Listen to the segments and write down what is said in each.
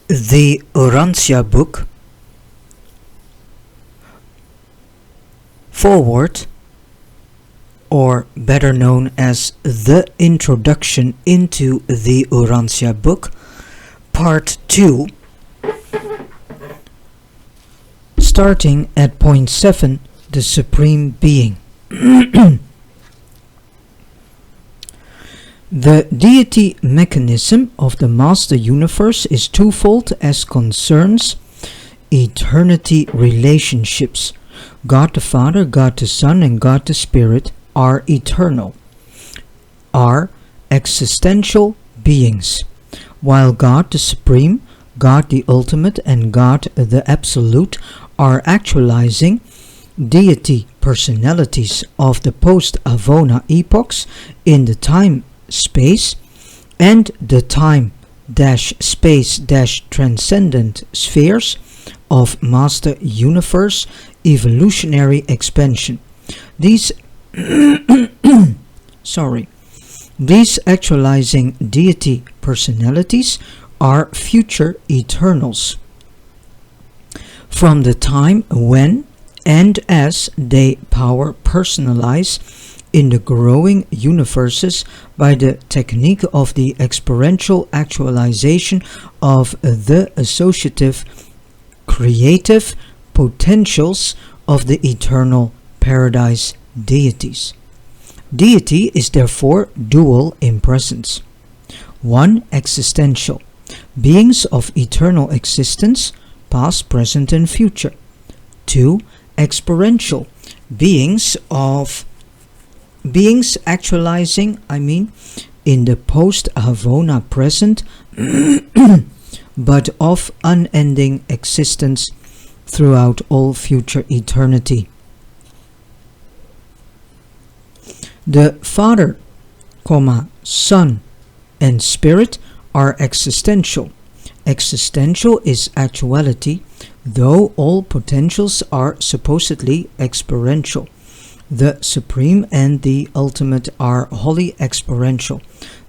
The Urantia Book Foreword, or better known as the Introduction into the Urantia Book, Part 2, starting at point 7, the Supreme Being. The deity mechanism of the Master Universe is twofold as concerns eternity relationships. God the Father, God the Son, and God the Spirit are eternal, are existential beings, while God the Supreme, God the Ultimate, and God the Absolute are actualizing deity personalities of the post-Avona epochs in the time-space and the time-space-transcendent spheres of Master Universe evolutionary expansion. These These actualizing deity personalities are future eternals from the time when and as they power personalize in the growing universes by the technique of the experiential actualization of the associative creative potentials of the eternal paradise deities. Deity is therefore dual in presence. 1. Existential, beings of eternal existence, past, present, and future. 2. Experiential, beings actualizing, in the post-Avona present, but of unending existence throughout all future eternity. The Father, Son, and Spirit are existential. Existential is actuality, though all potentials are supposedly experiential. The Supreme and the Ultimate are wholly experiential.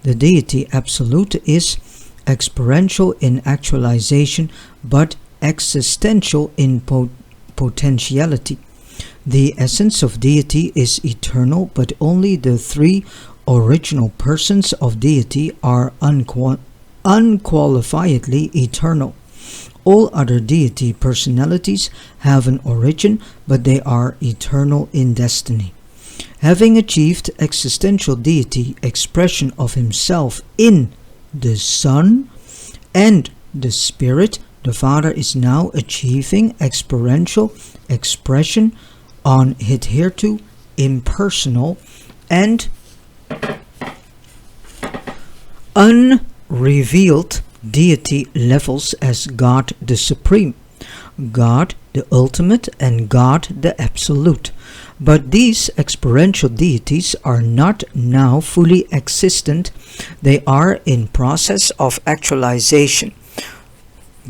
The Deity Absolute is experiential in actualization, but existential in potentiality. The essence of deity is eternal, but only the three original persons of deity are unqualifiedly eternal. All other deity personalities have an origin, but they are eternal in destiny. Having achieved existential deity expression of himself in the Son and the Spirit, the Father is now achieving experiential expression on hitherto impersonal and unrevealed deity levels as God the Supreme, God the Ultimate, and God the Absolute. But these experiential deities are not now fully existent, they are in process of actualization.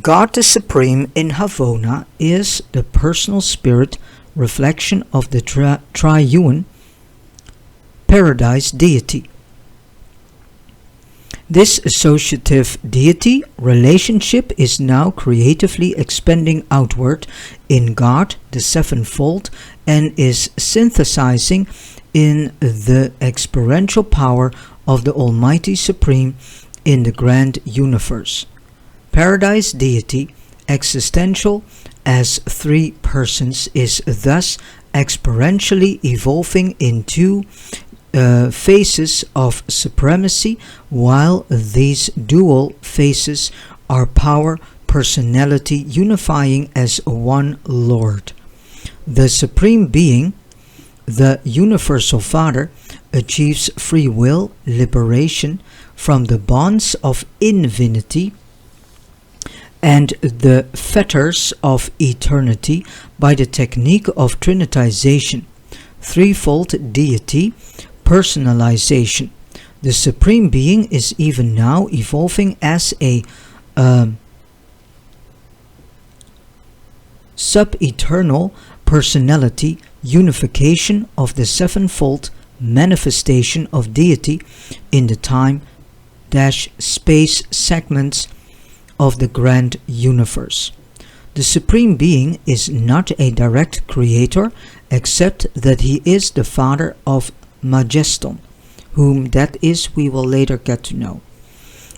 God the Supreme in Havona is the personal spirit reflection of the triune paradise deity. This associative deity relationship is now creatively expanding outward in God the Sevenfold and is synthesizing in the experiential power of the Almighty Supreme in the grand universe. Paradise deity, existential as three persons, is thus experientially evolving in two phases of supremacy, while these dual phases are power personality unifying as one Lord. The Supreme Being, the Universal Father, achieves free will liberation from the bonds of infinity and the fetters of eternity by the technique of trinitization, threefold deity, personalization. The Supreme Being is even now evolving as a sub-eternal personality unification of the sevenfold manifestation of deity in the time-space segments of the grand universe. The Supreme Being is not a direct creator, except that he is the father of Majeston, whom that is we will later get to know.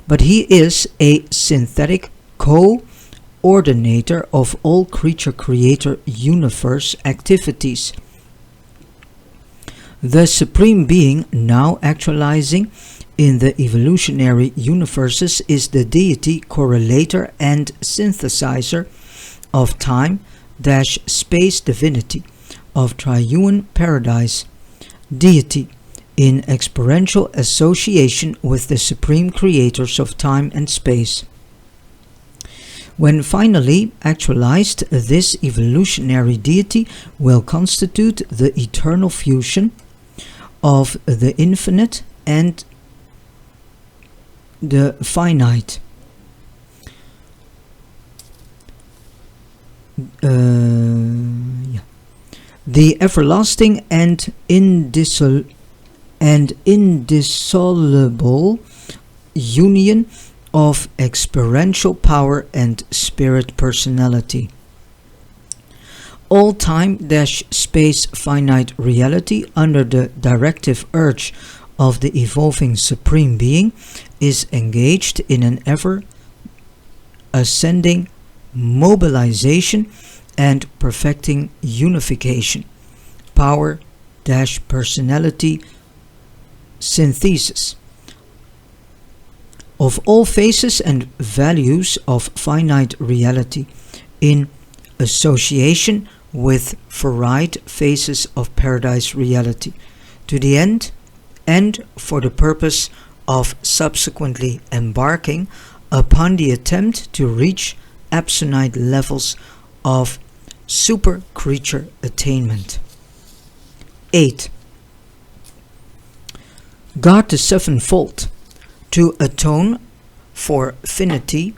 But he is a synthetic coordinator of all creature-creator universe activities. The Supreme Being now actualizing in the evolutionary universes is the deity, correlator and synthesizer of time-space divinity, of triune paradise, deity, in experiential association with the supreme creators of time and space. When finally actualized, this evolutionary deity will constitute the eternal fusion of the infinite and the finite. The everlasting and indissoluble union of experiential power and spirit personality. All time-space finite reality under the directive urge of the evolving Supreme Being is engaged in an ever-ascending mobilization and perfecting unification, power-personality synthesis of all phases and values of finite reality in association with varied phases of paradise reality, to the end and for the purpose of subsequently embarking upon the attempt to reach absolute levels of super creature attainment. 8. God the Sevenfold, to atone for finity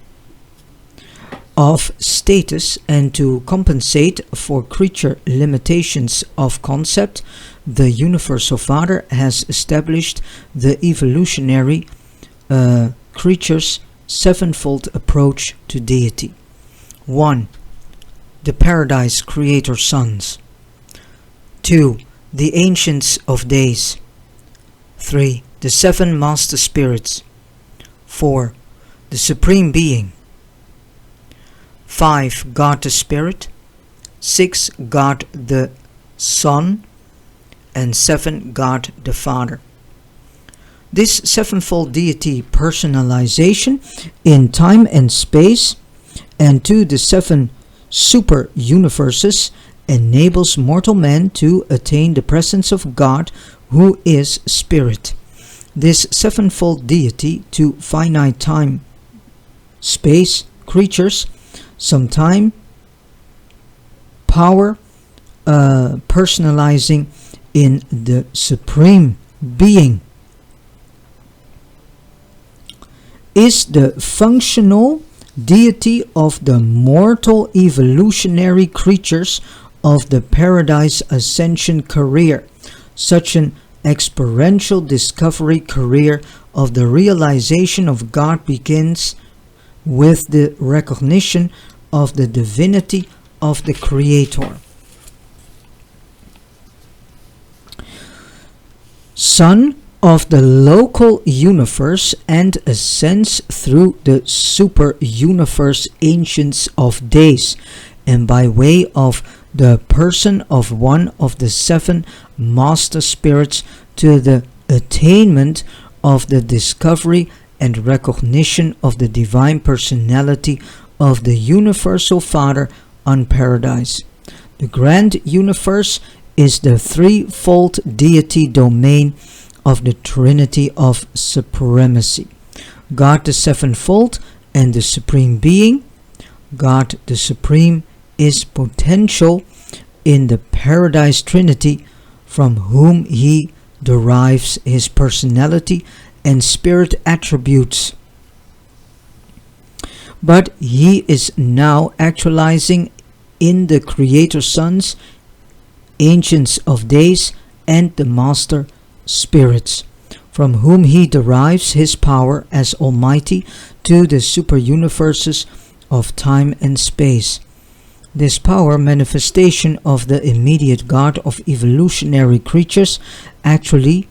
of status and to compensate for creature limitations of concept, the Universal Father has established the evolutionary creature's sevenfold approach to deity. 1. The Paradise Creator Sons. 2. The Ancients of Days. 3. The Seven Master Spirits. 4. The Supreme Being. 5. God the Spirit. 6. God the Son. And 7. God the Father. This sevenfold deity personalization in time and space and to the seven super universes enables mortal man to attain the presence of God, who is Spirit. This sevenfold deity to finite time space creatures, sometime power personalizing in the Supreme Being, is the functional deity of the mortal evolutionary creatures of the Paradise Ascension career, such an experiential discovery career of the realization of God begins with the recognition of the divinity of the Creator. Son of the local universe and ascends through the super universe Ancients of Days, and by way of the person of one of the seven master spirits to the attainment of the discovery and recognition of the divine personality of the Universal Father on Paradise. The grand universe is the threefold deity domain of the Trinity of Supremacy: God the Sevenfold and the Supreme Being. God the Supreme is potential in the Paradise Trinity, from whom he derives his personality and spirit attributes. But he is now actualizing in the Creator Sons, Ancients of Days, and the Master Spirits. from whom he derives his power as Almighty to the super-universes of time and space. This power manifestation of the immediate God of evolutionary creatures actually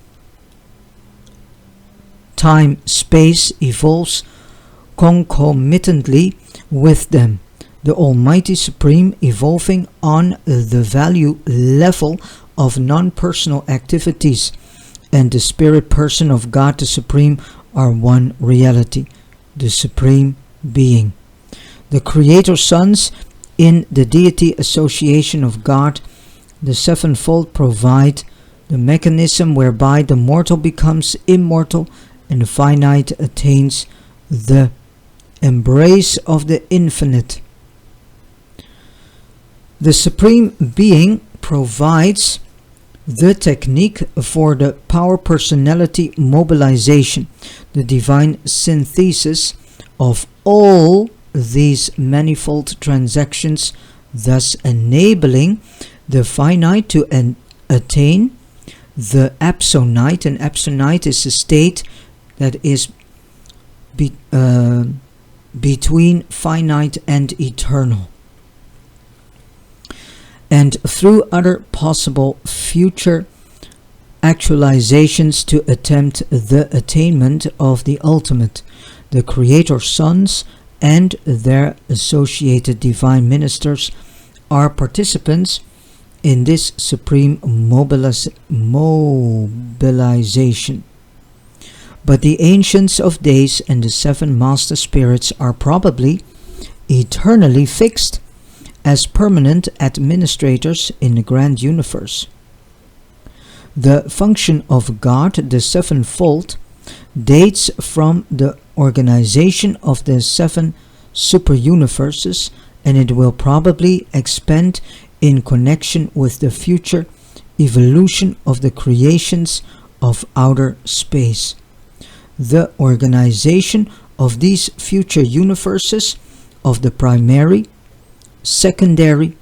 time-space evolves concomitantly with them, the Almighty Supreme evolving on the value level of non-personal activities, and the spirit person of God the Supreme are one reality, the Supreme Being. The Creator Sons in the deity association of God, the sevenfold, provide the mechanism whereby the mortal becomes immortal and the finite attains the embrace of the infinite. The Supreme Being provides the technique for the power personality mobilization, the divine synthesis of all these manifold transactions, thus enabling the finite to attain the absolute, and absolute is a state that is between finite and eternal, and through other possible future actualizations to attempt the attainment of the ultimate. The Creator Sons and their associated divine ministers are participants in this supreme mobilization. But the Ancients of Days and the seven Master Spirits are probably eternally fixed as permanent administrators in the grand universe. The function of God, the sevenfold, dates from the organization of the seven super-universes, and it will probably expand in connection with the future evolution of the creations of outer space. The organization of these future universes of the primary, secondary,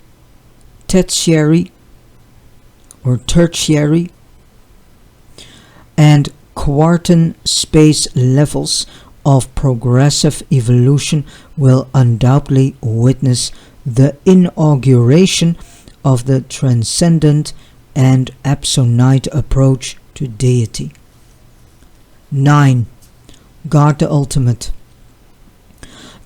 tertiary or tertiary and quartan space levels of progressive evolution will undoubtedly witness the inauguration of the transcendent and absolute approach to deity. 9. God the Ultimate.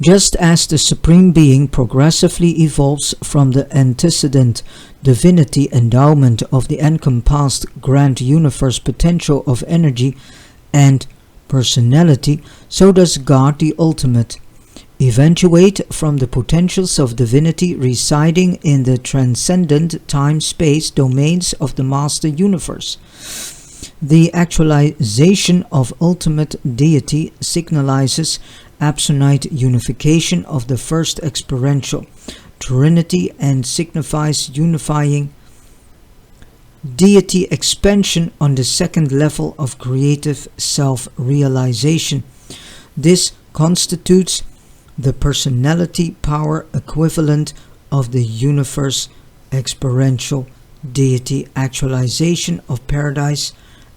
Just as the Supreme Being progressively evolves from the antecedent divinity endowment of the encompassed grand universe potential of energy and personality, so does God the Ultimate eventuate from the potentials of divinity residing in the transcendent time-space domains of the Master Universe. The actualization of ultimate deity signalizes absolute unification of the first experiential Trinity and signifies unifying deity expansion on the second level of creative self-realization. This constitutes the personality power equivalent of the universe experiential deity actualization of paradise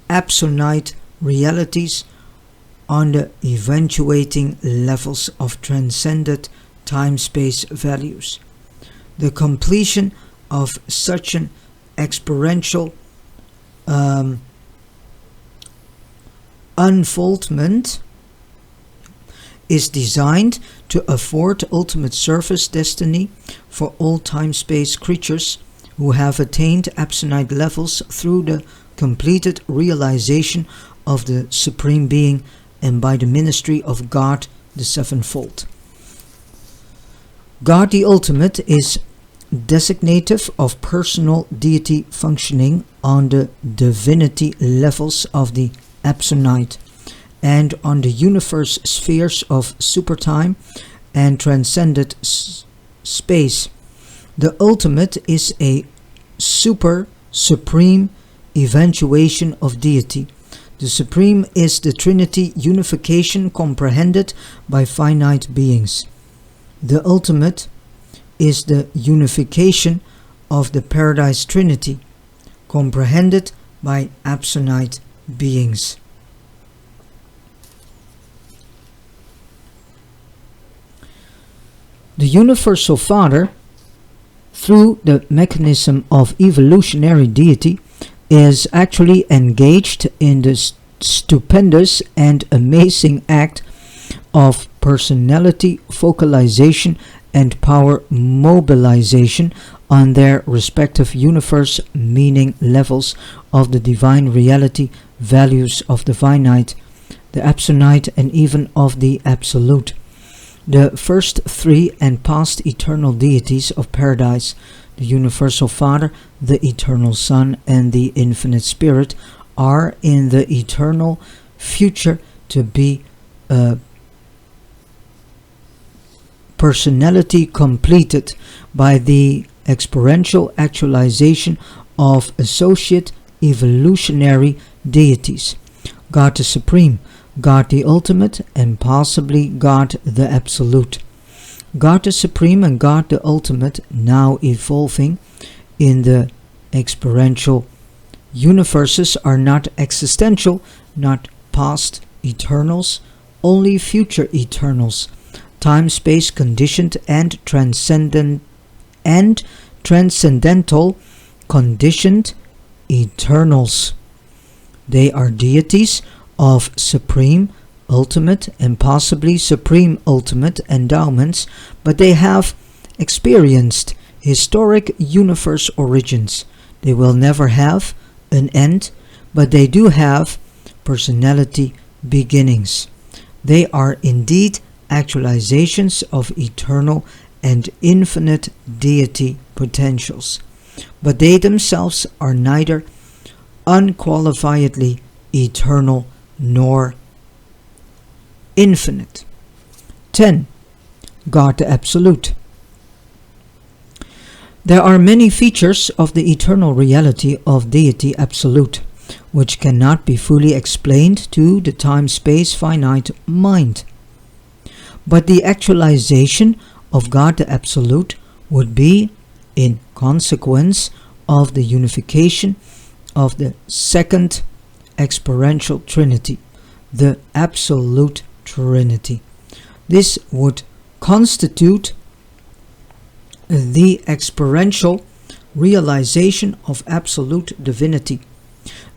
absolute realities on the eventuating levels of transcendent time-space values. The completion of such an experiential unfoldment is designed to afford ultimate service destiny for all time-space creatures who have attained absolute levels through the completed realization of the Supreme Being and by the ministry of God the Sevenfold. God the Ultimate is designative of personal deity functioning on the divinity levels of the absolute and on the universe spheres of supertime and transcendent space. The Ultimate is a supreme eventuation of deity. The Supreme is the Trinity unification comprehended by finite beings. The Ultimate is the unification of the Paradise Trinity, comprehended by absolute beings. The Universal Father, through the mechanism of evolutionary deity, is actually engaged in the stupendous and amazing act of personality focalization and power mobilization on their respective universe meaning levels of the divine reality, values of the finite, the absolute, and even of the absolute. The first three and past eternal deities of paradise, the Universal Father, the Eternal Son, and the Infinite Spirit, are in the eternal future to be personality completed by the experiential actualization of associate evolutionary deities, God the Supreme, God the Ultimate, and possibly God the Absolute. God the Supreme and God the Ultimate, now evolving in the experiential universes, are not existential, not past eternals, only future eternals, time-space conditioned and transcendental conditioned eternals. They are deities of supreme, ultimate, and possibly supreme ultimate endowments, but they have experienced historic universe origins. They will never have an end, but they do have personality beginnings. They are indeed actualizations of eternal and infinite deity potentials, but they themselves are neither unqualifiedly eternal nor infinite. 10. God the Absolute. There are many features of the eternal reality of deity absolute, which cannot be fully explained to the time-space finite mind. But the actualization of God the Absolute would be in consequence of the unification of the second experiential Trinity, the Absolute Trinity. This would constitute the experiential realization of absolute divinity,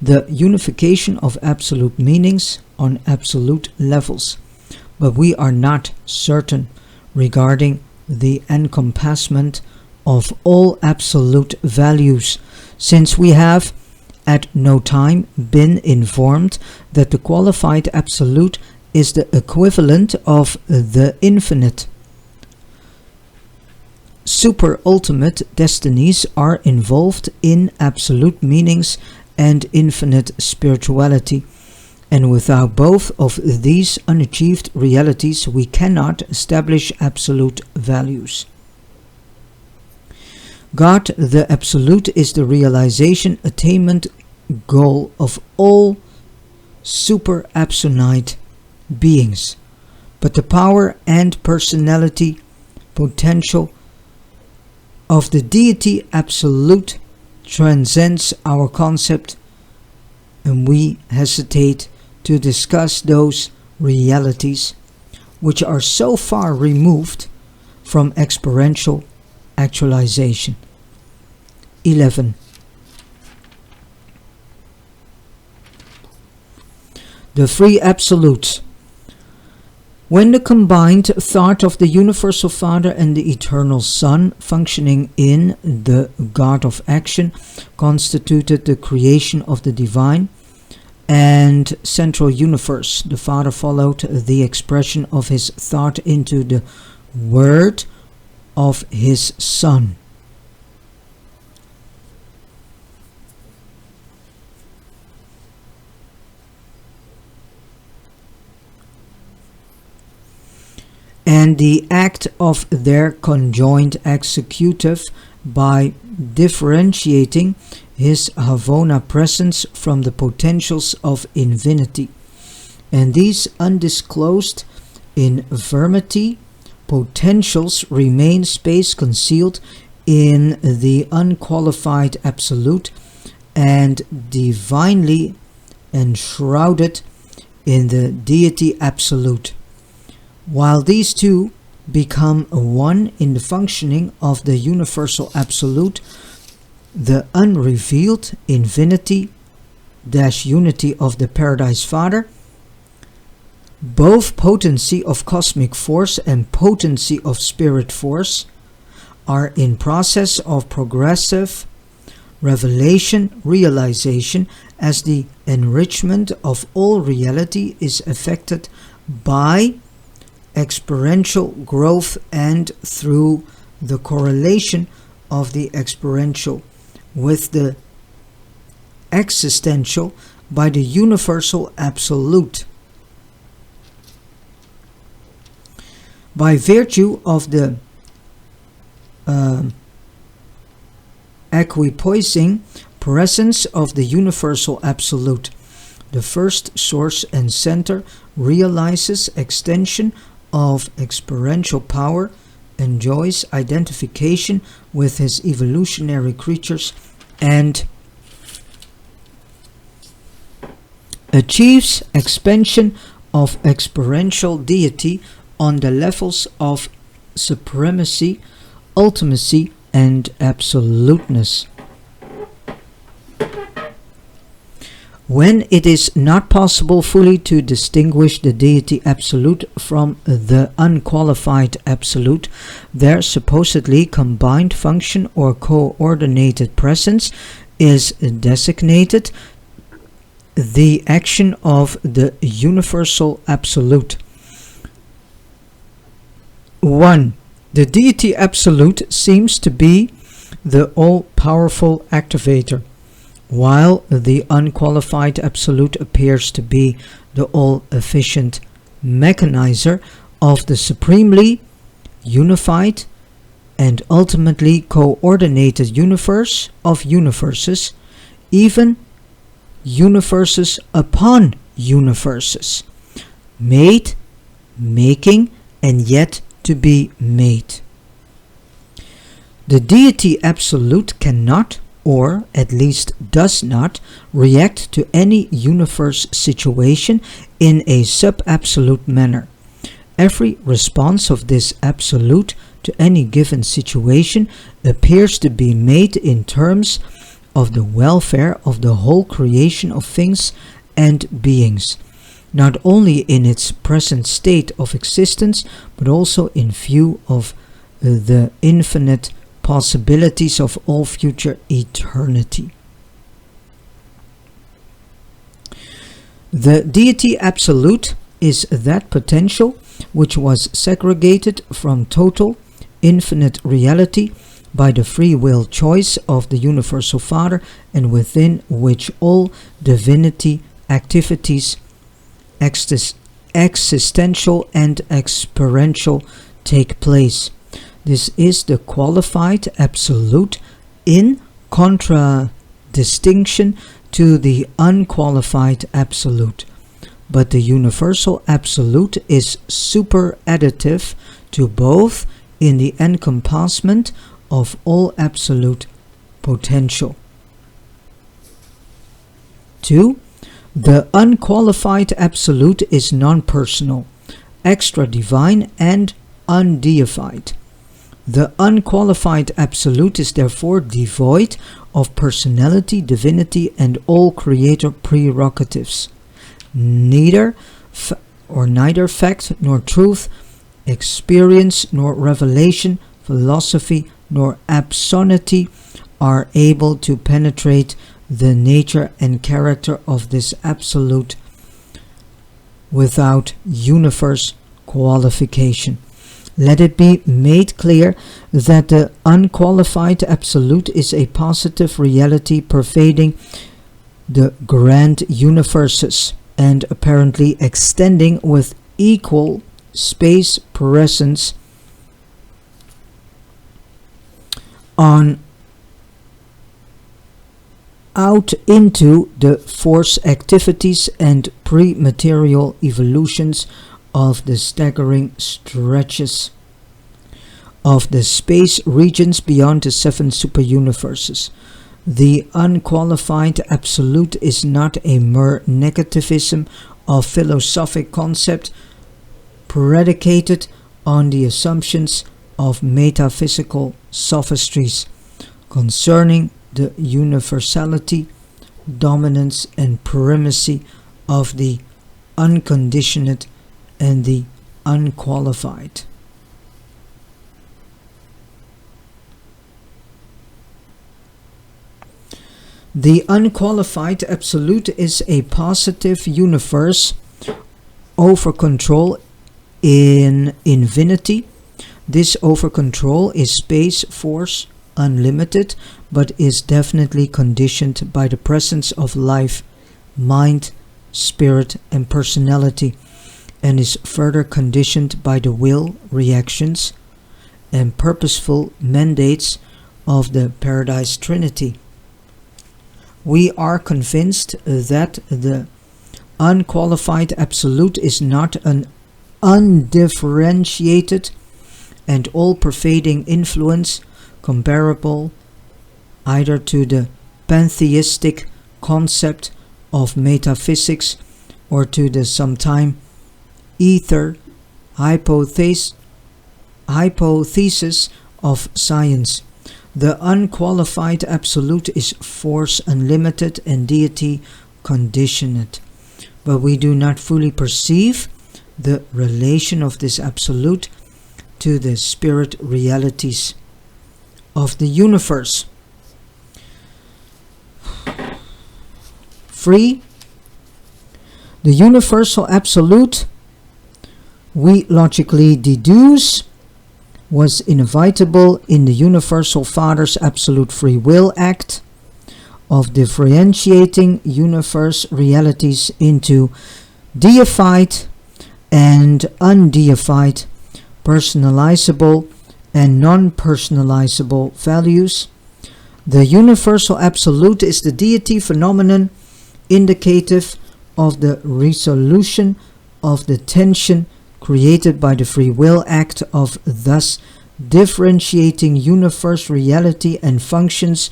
the unification of absolute meanings on absolute levels. But we are not certain regarding the encompassment of all absolute values, since we have at no time been informed that the qualified absolute is the equivalent of the infinite. Super ultimate destinies are involved in absolute meanings and infinite spirituality, and without both of these unachieved realities we cannot establish absolute values. God the Absolute is the realization, attainment, goal of all super absolute beings, but the power and personality potential of the deity absolute transcends our concept, and we hesitate to discuss those realities which are so far removed from experiential actualization. 11. The Three Absolutes. When the combined thought of the Universal Father and the Eternal Son, functioning in the God of Action, constituted the creation of the divine and central universe, the Father followed the expression of his thought into the Word of his Son. And the act of their conjoined executive by differentiating his Havona presence from the potentials of infinity. And these undisclosed infirmity potentials remain space concealed in the unqualified absolute and divinely enshrouded in the deity absolute. While these two become one in the functioning of the universal absolute, the unrevealed infinity-unity of the Paradise Father. Both potency of cosmic force and potency of spirit force are in process of progressive revelation, realization, as the enrichment of all reality is affected by experiential growth and through the correlation of the experiential with the existential by the universal absolute. By virtue of the equipoising presence of the universal absolute, the first source and center realizes extension of experiential power, enjoys identification with his evolutionary creatures, and achieves expansion of experiential deity on the levels of supremacy, ultimacy, and absoluteness. When it is not possible fully to distinguish the deity absolute from the unqualified absolute, their supposedly combined function or coordinated presence is designated the action of the universal absolute. 1. The deity absolute seems to be the all-powerful activator, while the unqualified absolute appears to be the all-efficient mechanizer of the supremely unified and ultimately coordinated universe of universes, even universes upon universes, made, making, and yet to be made. The deity absolute cannot, or at least does not, react to any universe situation in a sub-absolute manner. Every response of this absolute to any given situation appears to be made in terms of the welfare of the whole creation of things and beings, not only in its present state of existence, but also in view of the infinite possibilities of all future eternity. The deity absolute is that potential which was segregated from total infinite reality by the free will choice of the Universal Father, and within which all divinity activities, existential and experiential, take place. This is the qualified absolute in contradistinction to the unqualified absolute. But the universal absolute is superadditive to both in the encompassment of all absolute potential. 2. The unqualified absolute is non-personal, extra-divine, and undeified. The unqualified absolute is therefore devoid of personality, divinity, and all creator prerogatives. Neither fact nor truth, experience nor revelation, philosophy nor absolutity are able to penetrate the nature and character of this absolute without universe qualification. Let it be made clear that the unqualified absolute is a positive reality pervading the grand universes and apparently extending with equal space presence on out into the force activities and pre-material evolutions of the staggering stretches of the space regions beyond the 7 superuniverses. The unqualified absolute is not a mere negativism of philosophic concept predicated on the assumptions of metaphysical sophistries concerning the universality, dominance, and primacy of the unconditioned and the unqualified. The unqualified absolute is a positive universe over control in infinity. This over control is space, force, unlimited, but is definitely conditioned by the presence of life, mind, spirit, and personality, and is further conditioned by the will, reactions, and purposeful mandates of the Paradise Trinity. We are convinced that the unqualified absolute is not an undifferentiated and all-pervading influence comparable either to the pantheistic concept of metaphysics or to the sometime ether hypothesis of science. The unqualified absolute is force unlimited and deity conditioned, but we do not fully perceive the relation of this absolute to the spirit realities of the universe. 3. The universal absolute, we logically deduce, was inevitable in the Universal Father's absolute free will act of differentiating universe realities into deified and undeified, personalizable and non-personalizable values. The universal absolute is the deity phenomenon indicative of the resolution of the tension created by the free will act of thus differentiating universe reality and functions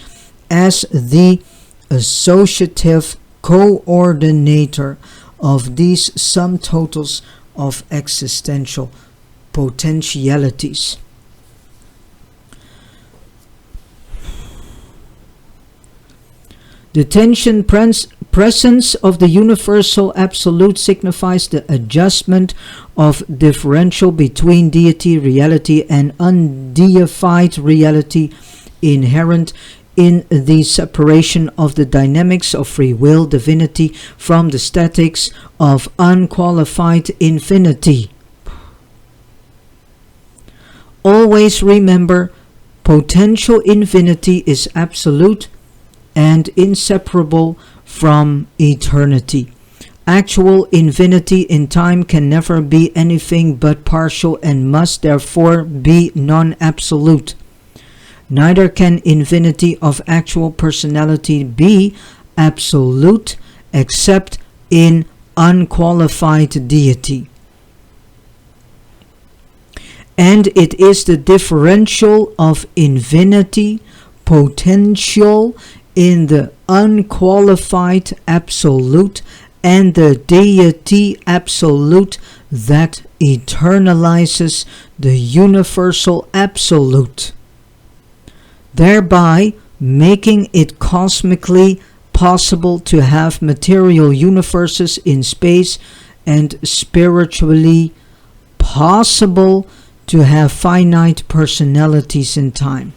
as the associative coordinator of these sum totals of existential potentialities. The tension presence of the universal absolute signifies the adjustment of differential between deity reality and undeified reality inherent in the separation of the dynamics of free will divinity from the statics of unqualified infinity. Always remember, potential infinity is absolute and inseparable from eternity. Actual infinity in time can never be anything but partial and must therefore be non-absolute. Neither can infinity of actual personality be absolute except in unqualified deity. And it is the differential of infinity potential in the unqualified absolute and the deity absolute that eternalizes the universal absolute, thereby making it cosmically possible to have material universes in space and spiritually possible to have finite personalities in time.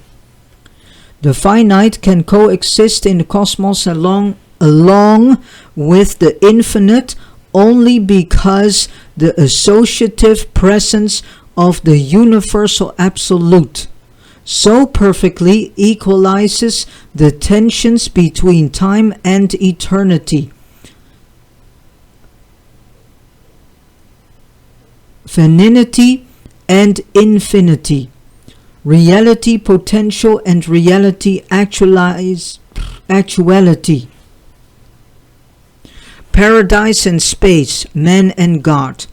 The finite can coexist in the cosmos along with the infinite only because the associative presence of the universal absolute so perfectly equalizes the tensions between time and eternity. Finity and infinity, reality potential and reality actuality, paradise and space, man and God.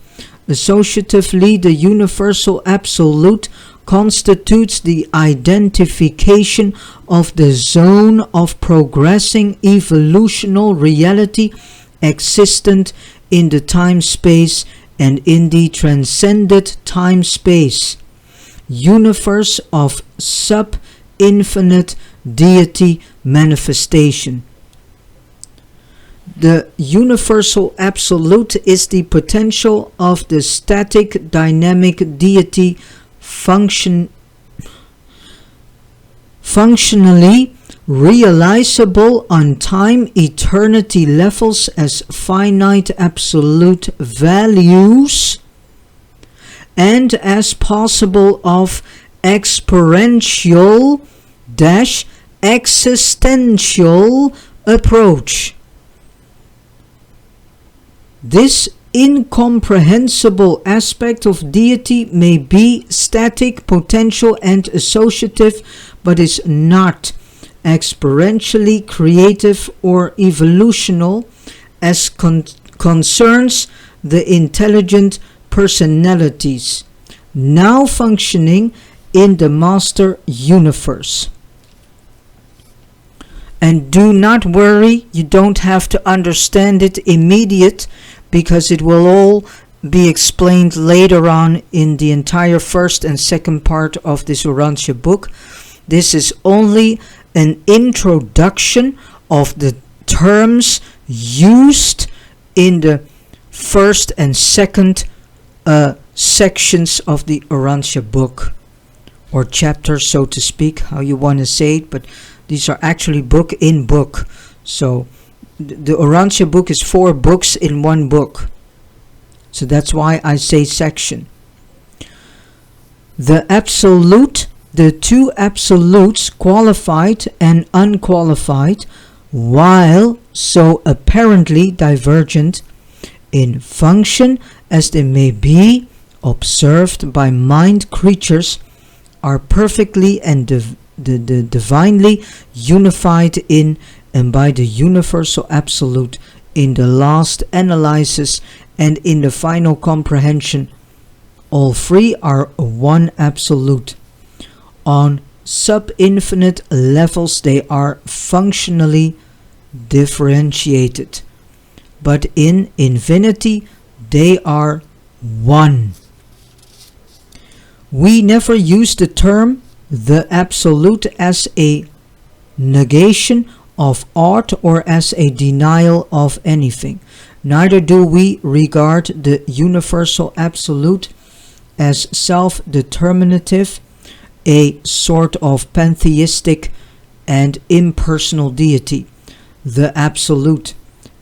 Associatively, the universal absolute constitutes the identification of the zone of progressing evolutional reality existent in the time-space and in the transcended time-space universe of sub-infinite deity manifestation. The universal absolute is the potential of the static dynamic deity functionally realizable on time-eternity levels as finite absolute values and as possible of experiential-existential approach. This incomprehensible aspect of deity may be static, potential, and associative, but is not experientially creative or evolutional as concerns the intelligent personalities now functioning in the master universe. And do not worry, you don't have to understand it immediate, because it will all be explained later on in the entire first and second part of this Urantia book. This is only an introduction of the terms used in the first and second sections of the Urantia book, or chapter, so to speak, how you want to say it, but these are actually book in book. So the Urantia book is 4 books in one book. So that's why I say section. The absolute, the two absolutes, qualified and unqualified, while so apparently divergent in function as they may be observed by mind creatures, are perfectly and divinely unified in and by the universal absolute in the last analysis and in the final comprehension. All three are one absolute. On sub-infinite levels they are functionally differentiated, but in infinity they are one. We never use the term the absolute as a negation of aught or as a denial of anything. Neither do we regard the universal absolute as self-determinative, a sort of pantheistic and impersonal deity. The absolute,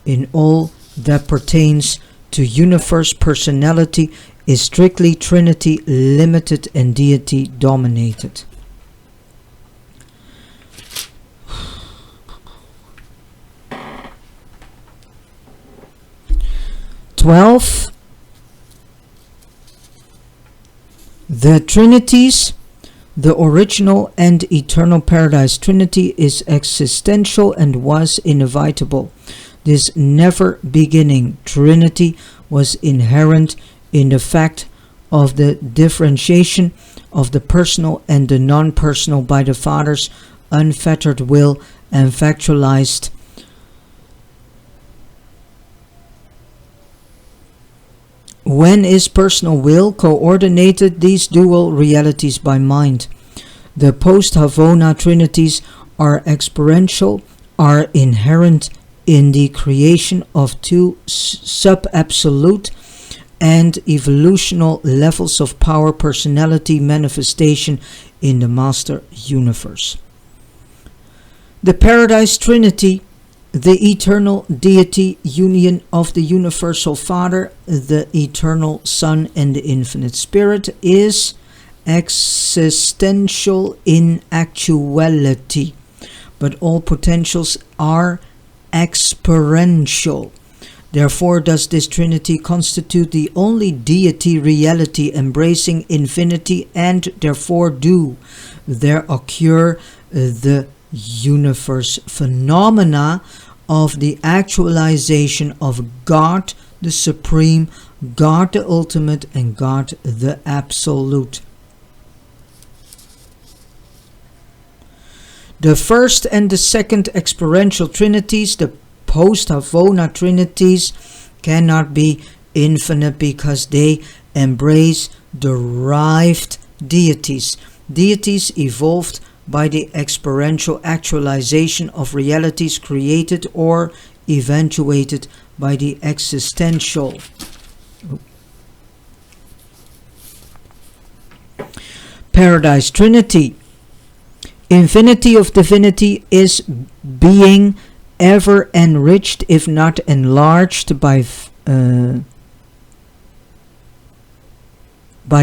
in all that pertains to universe personality, is strictly Trinity limited and deity dominated. The Trinities, the original and eternal paradise Trinity, is existential and was inevitable. This never-beginning Trinity was inherent in the fact of the differentiation of the personal and the non-personal by the Father's unfettered will and factualized when is personal will coordinated these dual realities by mind. The post-Havona Trinities are experiential, are inherent in the creation of two sub-absolute and evolutional levels of power personality manifestation in the master universe. The Paradise Trinity, the eternal deity union of the universal Father, the eternal Son, and the infinite Spirit, is existential in actuality, but all potentials are experiential. Therefore does this Trinity constitute the only deity reality embracing infinity, and therefore do there occur the universe phenomena of the actualization of God the Supreme, God the Ultimate, and God the Absolute. The first and the second experiential Trinities, the post-Havona Trinities, cannot be infinite because they embrace derived deities. Deities evolved by the experiential actualization of realities created or eventuated by the existential. Paradise Trinity. Infinity of divinity is being ever enriched, if not enlarged, by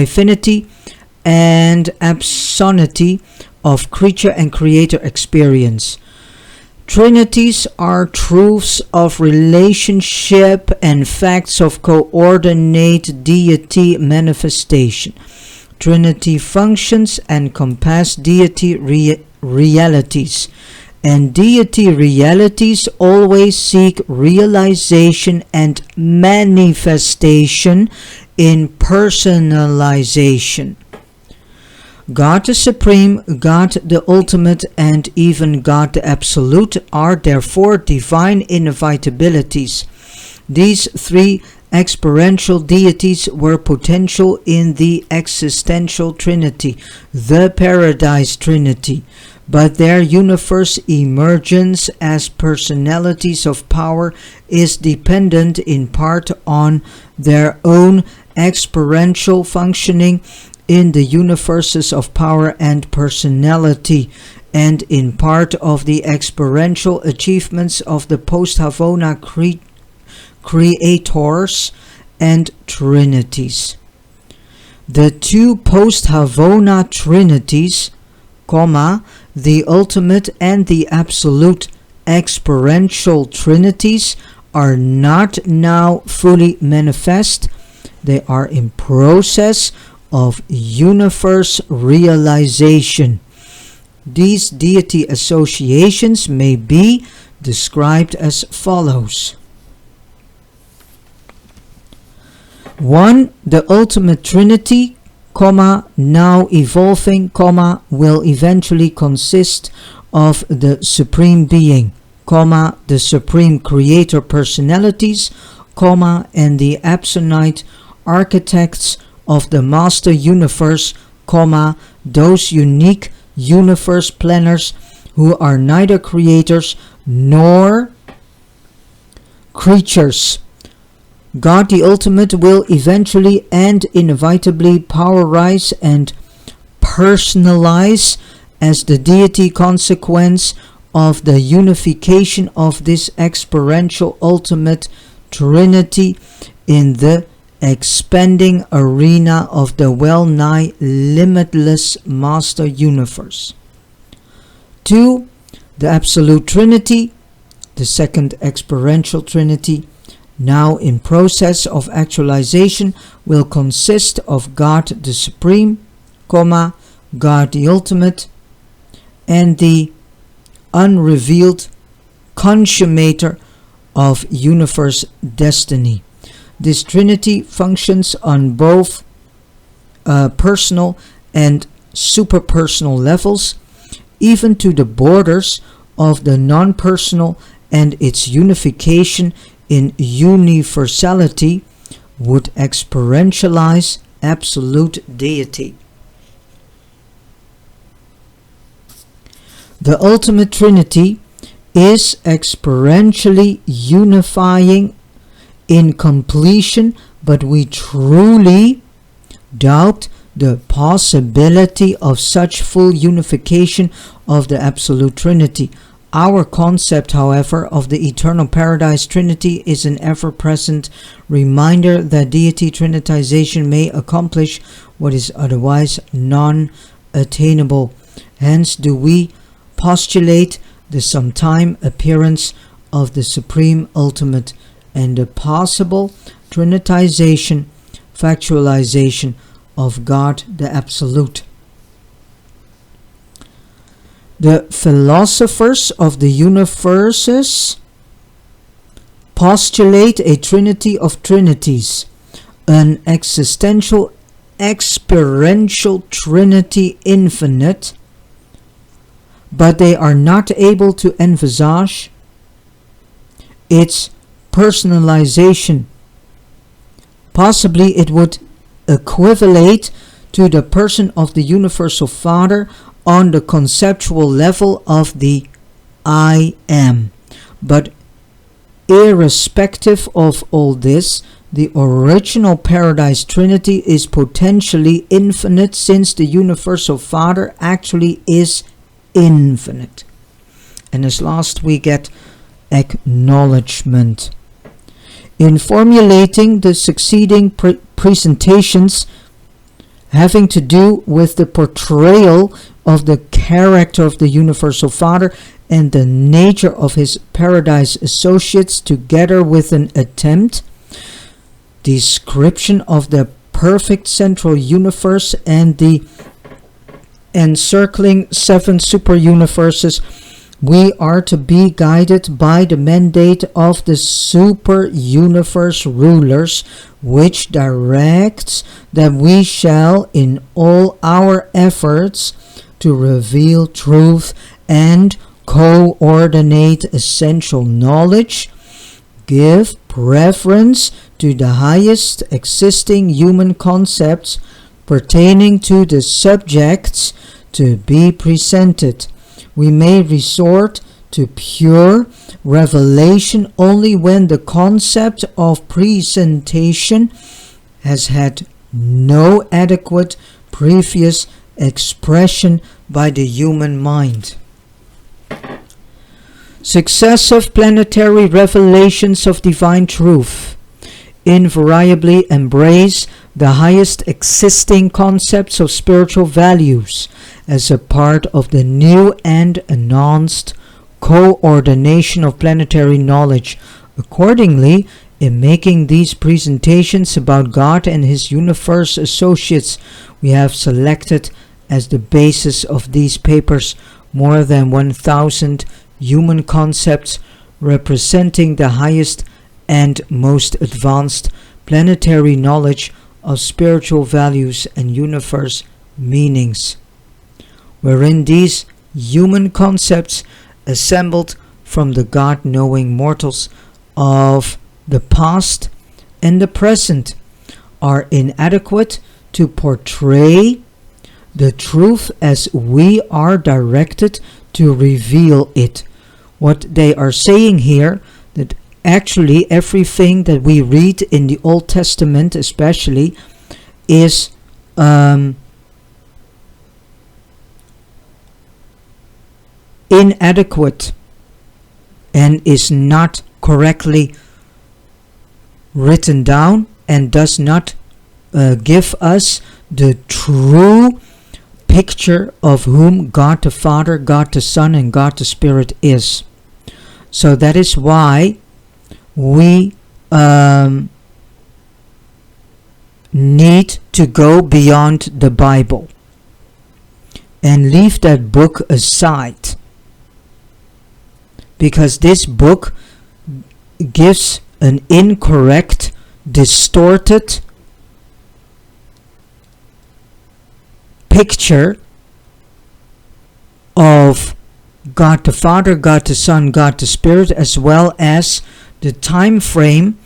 finity and absolutity of creature and creator experience. Trinities are truths of relationship and facts of coordinate deity manifestation. Trinity functions encompass deity realities, and deity realities always seek realization and manifestation in personalization. God the Supreme, God the Ultimate, and even God the Absolute are therefore divine inevitabilities. These three experiential deities were potential in the existential trinity, the Paradise Trinity, but their universe emergence as personalities of power is dependent in part on their own experiential functioning in the universes of power and personality, and in part of the experiential achievements of the post-Havona creators and trinities. The two post-Havona trinities, the ultimate and the absolute experiential trinities, are not now fully manifest. They are in process of universe realization. These deity associations may be described as follows. 1. The ultimate trinity, now evolving, will eventually consist of the Supreme Being, the Supreme Creator personalities, and the absolute architects of the Master Universe, those unique universe planners who are neither creators nor creatures. God the Ultimate will eventually and inevitably powerize and personalize as the deity consequence of the unification of this experiential ultimate trinity in the expanding arena of the well-nigh limitless Master Universe. 2. The Absolute Trinity, the second experiential trinity, now in process of actualization, will consist of God the Supreme, God the Ultimate, and the unrevealed consummator of universe destiny. This trinity functions on both personal and superpersonal levels, even to the borders of the non-personal, and its unification in universality would experientialize absolute deity. The ultimate trinity is experientially unifying in completion, but we truly doubt the possibility of such full unification of the Absolute Trinity. Our concept, however, of the eternal Paradise Trinity is an ever-present reminder that deity trinitization may accomplish what is otherwise non-attainable. Hence do we postulate the sometime appearance of the Supreme Ultimate and the possible trinitization, factualization of God the Absolute. The philosophers of the universes postulate a trinity of trinities, an existential experiential trinity infinite, but they are not able to envisage its personalization Possibly it would equivalate to the person of the Universal Father on the conceptual level of the I am. But irrespective of all this, the original Paradise Trinity is potentially infinite, since the Universal Father actually is infinite. And as last we get acknowledgement. In formulating the succeeding presentations having to do with the portrayal of the character of the Universal Father and the nature of his Paradise associates, together with an attempt description of the perfect central universe and the encircling 7 super universes, we are to be guided by the mandate of the super universe rulers, which directs that we shall, in all our efforts to reveal truth and coordinate essential knowledge, give preference to the highest existing human concepts pertaining to the subjects to be presented. We may resort to pure revelation only when the concept of presentation has had no adequate previous expression by the human mind. Successive planetary revelations of divine truth invariably embrace the highest existing concepts of spiritual values as a part of the new and enhanced coordination of planetary knowledge. Accordingly, in making these presentations about God and his universe associates, we have selected as the basis of these papers more than 1,000 human concepts representing the highest and most advanced planetary knowledge of spiritual values and universe meanings, wherein these human concepts assembled from the God-knowing mortals of the past and the present are inadequate to portray the truth as we are directed to reveal it. What they are saying here, that actually everything that we read in the Old Testament especially is inadequate and is not correctly written down and does not give us the true picture of whom God the Father, God the Son, and God the Spirit is. So that is why we need to go beyond the Bible and leave that book aside, because this book gives an incorrect, distorted picture of God the Father, God the Son, God the Spirit, as well as the time frame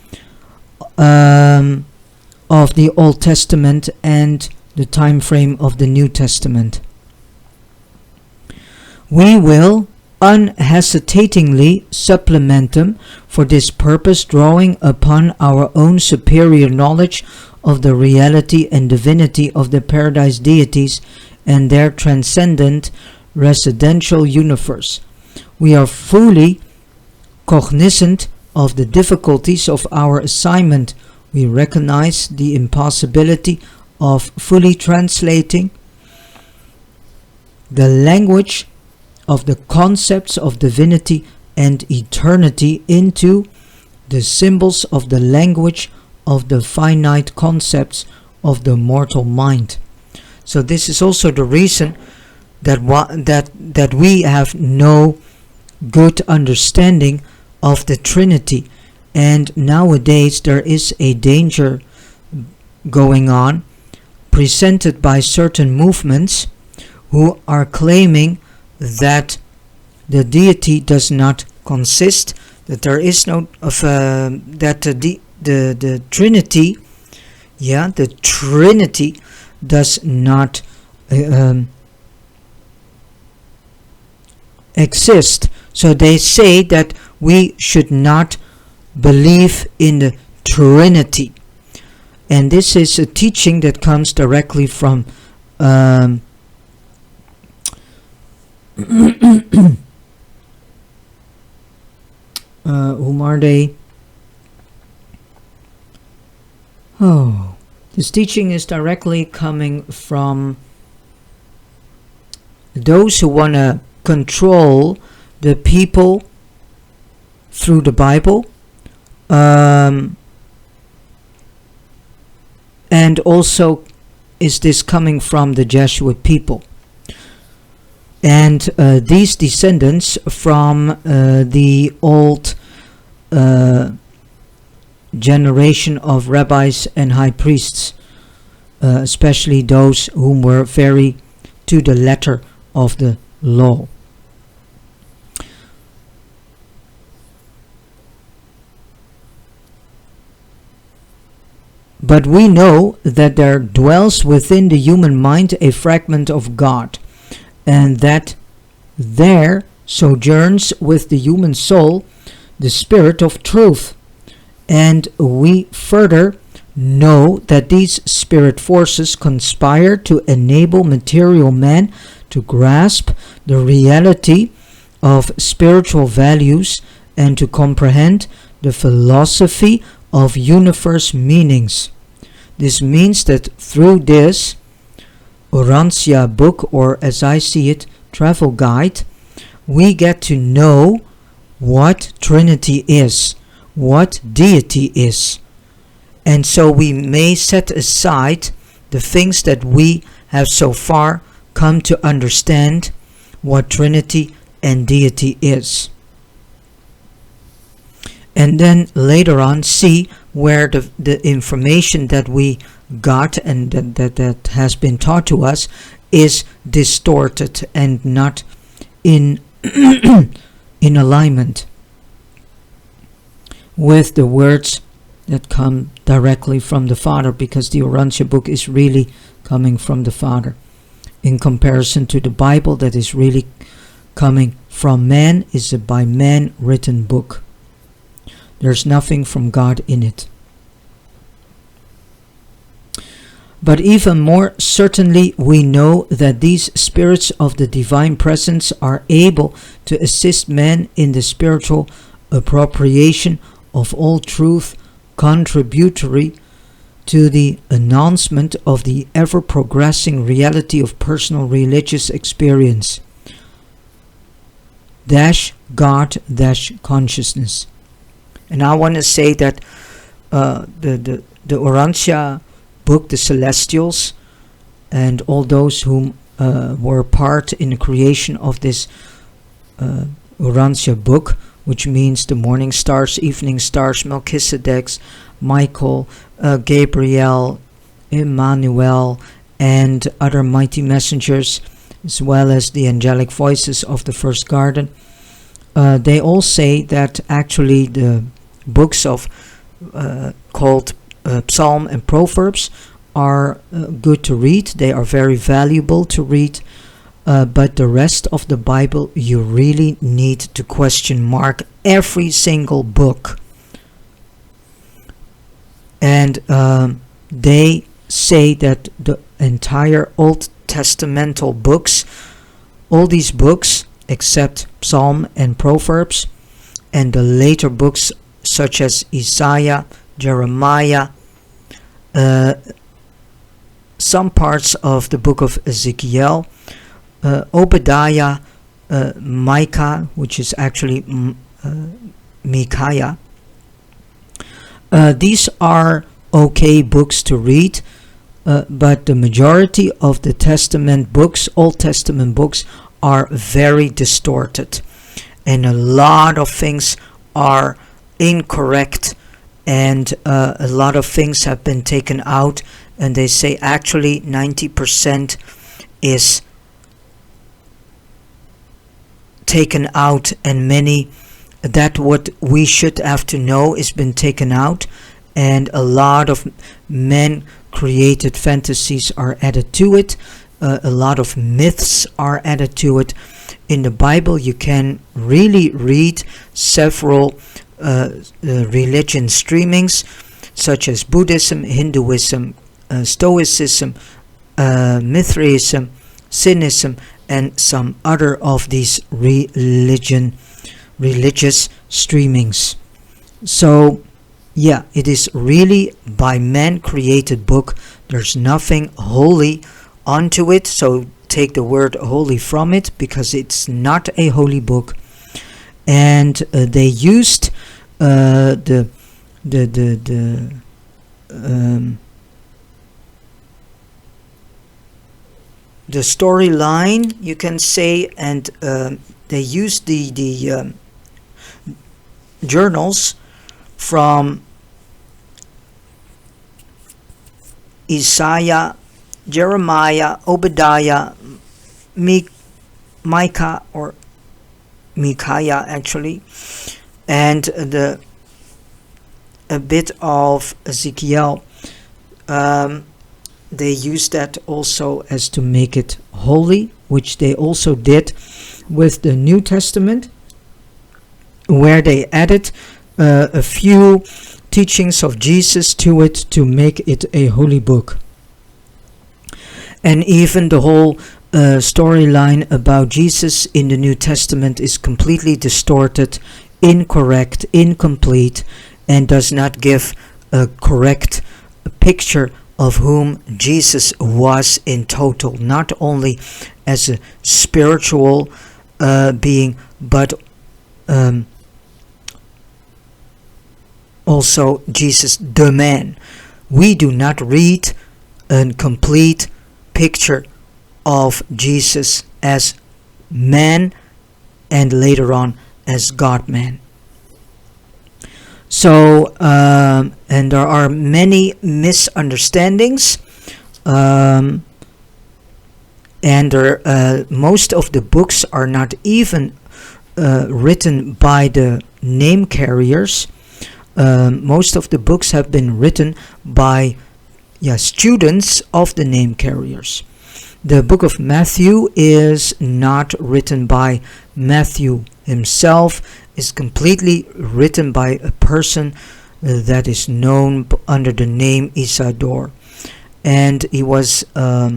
of the Old Testament and the time frame of the New Testament. We will unhesitatingly supplement them for this purpose, drawing upon our own superior knowledge of the reality and divinity of the Paradise deities and their transcendent residential universe. We are fully cognizant of the difficulties of our assignment. We recognize the impossibility of fully translating the language of the concepts of divinity and eternity into the symbols of the language of the finite concepts of the mortal mind. So this is also the reason that we have no good understanding of the Trinity, and nowadays there is a danger going on presented by certain movements who are claiming that the deity does not consist, that there is no that the Trinity Yeah, the Trinity does not exist. So they say that we should not believe in the Trinity. And this is a teaching that comes directly from whom are they? Oh, this teaching is directly coming from those who want to control the people through the Bible, and also is this coming from the Jesuit people. And these descendants from the old generation of rabbis and high priests, especially those whom were very to the letter of the law. But we know that there dwells within the human mind a fragment of God, and that there sojourns with the human soul the Spirit of truth. And we further know that these spirit forces conspire to enable material man to grasp the reality of spiritual values and to comprehend the philosophy of universe meanings. This means that through this Urantia book, or as I see it, travel guide, we get to know what Trinity is, what deity is. And so we may set aside the things that we have so far come to understand what Trinity and deity is. And then later on see where the information that we got and that has been taught to us is distorted and not in in alignment with the words that come directly from the Father, because the Urantia book is really coming from the Father, in comparison to the Bible that is really coming from man, is a by man written book. There's nothing from God in it. But even more certainly we know that these spirits of the divine presence are able to assist man in the spiritual appropriation of all truth, contributory to the announcement of the ever-progressing reality of personal religious experience. God consciousness. And I want to say that the Urantia book, the Celestials, and all those whom were part in the creation of this Urantia book, which means the morning stars, evening stars, Melchizedek, Michael, Gabriel, Emmanuel, and other mighty messengers, as well as the angelic voices of the first garden. They all say that actually the books of called Psalm and Proverbs are good to read. They are very valuable to read. But the rest of the Bible, you really need to question mark every single book. And they say that the entire Old Testamental books, all these books except Psalm and Proverbs, and the later books such as Isaiah, Jeremiah, some parts of the book of Ezekiel, Obadiah, Micah, which is actually Micaiah. These are okay books to read, but the majority of the Testament books, Old Testament books, are very distorted, and a lot of things are incorrect, and a lot of things have been taken out, and they say actually 90% is taken out, and many that what we should have to know is been taken out, and a lot of man-created fantasies are added to it. A lot of myths are added to it. In the Bible, you can really read several religion streamings, such as Buddhism, Hinduism, Stoicism, Mithraism, Cynicism, and some other of these religious streamings. So yeah, it is really by man created book. There's nothing holy onto it, so take the word holy from it, because it's not a holy book. And they used the storyline, you can say, and they used the journals from Isaiah, Jeremiah, Obadiah, Micah, or Micaiah actually, and a bit of Ezekiel. They used that also as to make it holy, which they also did with the New Testament, where they added a few teachings of Jesus to it to make it a holy book. And even the whole storyline about Jesus in the New Testament is completely distorted, incorrect, incomplete, and does not give a correct picture of whom Jesus was in total, not only as a spiritual being, but also Jesus the man. We do not read a complete picture of Jesus as man and later on as God-man. So, and there are many misunderstandings, and most of the books are not even written by the name carriers. Most of the books have been written by students of the name carriers. The book of Matthew is not written by Matthew himself. It's completely written by a person that is known under the name Isidore. And he was a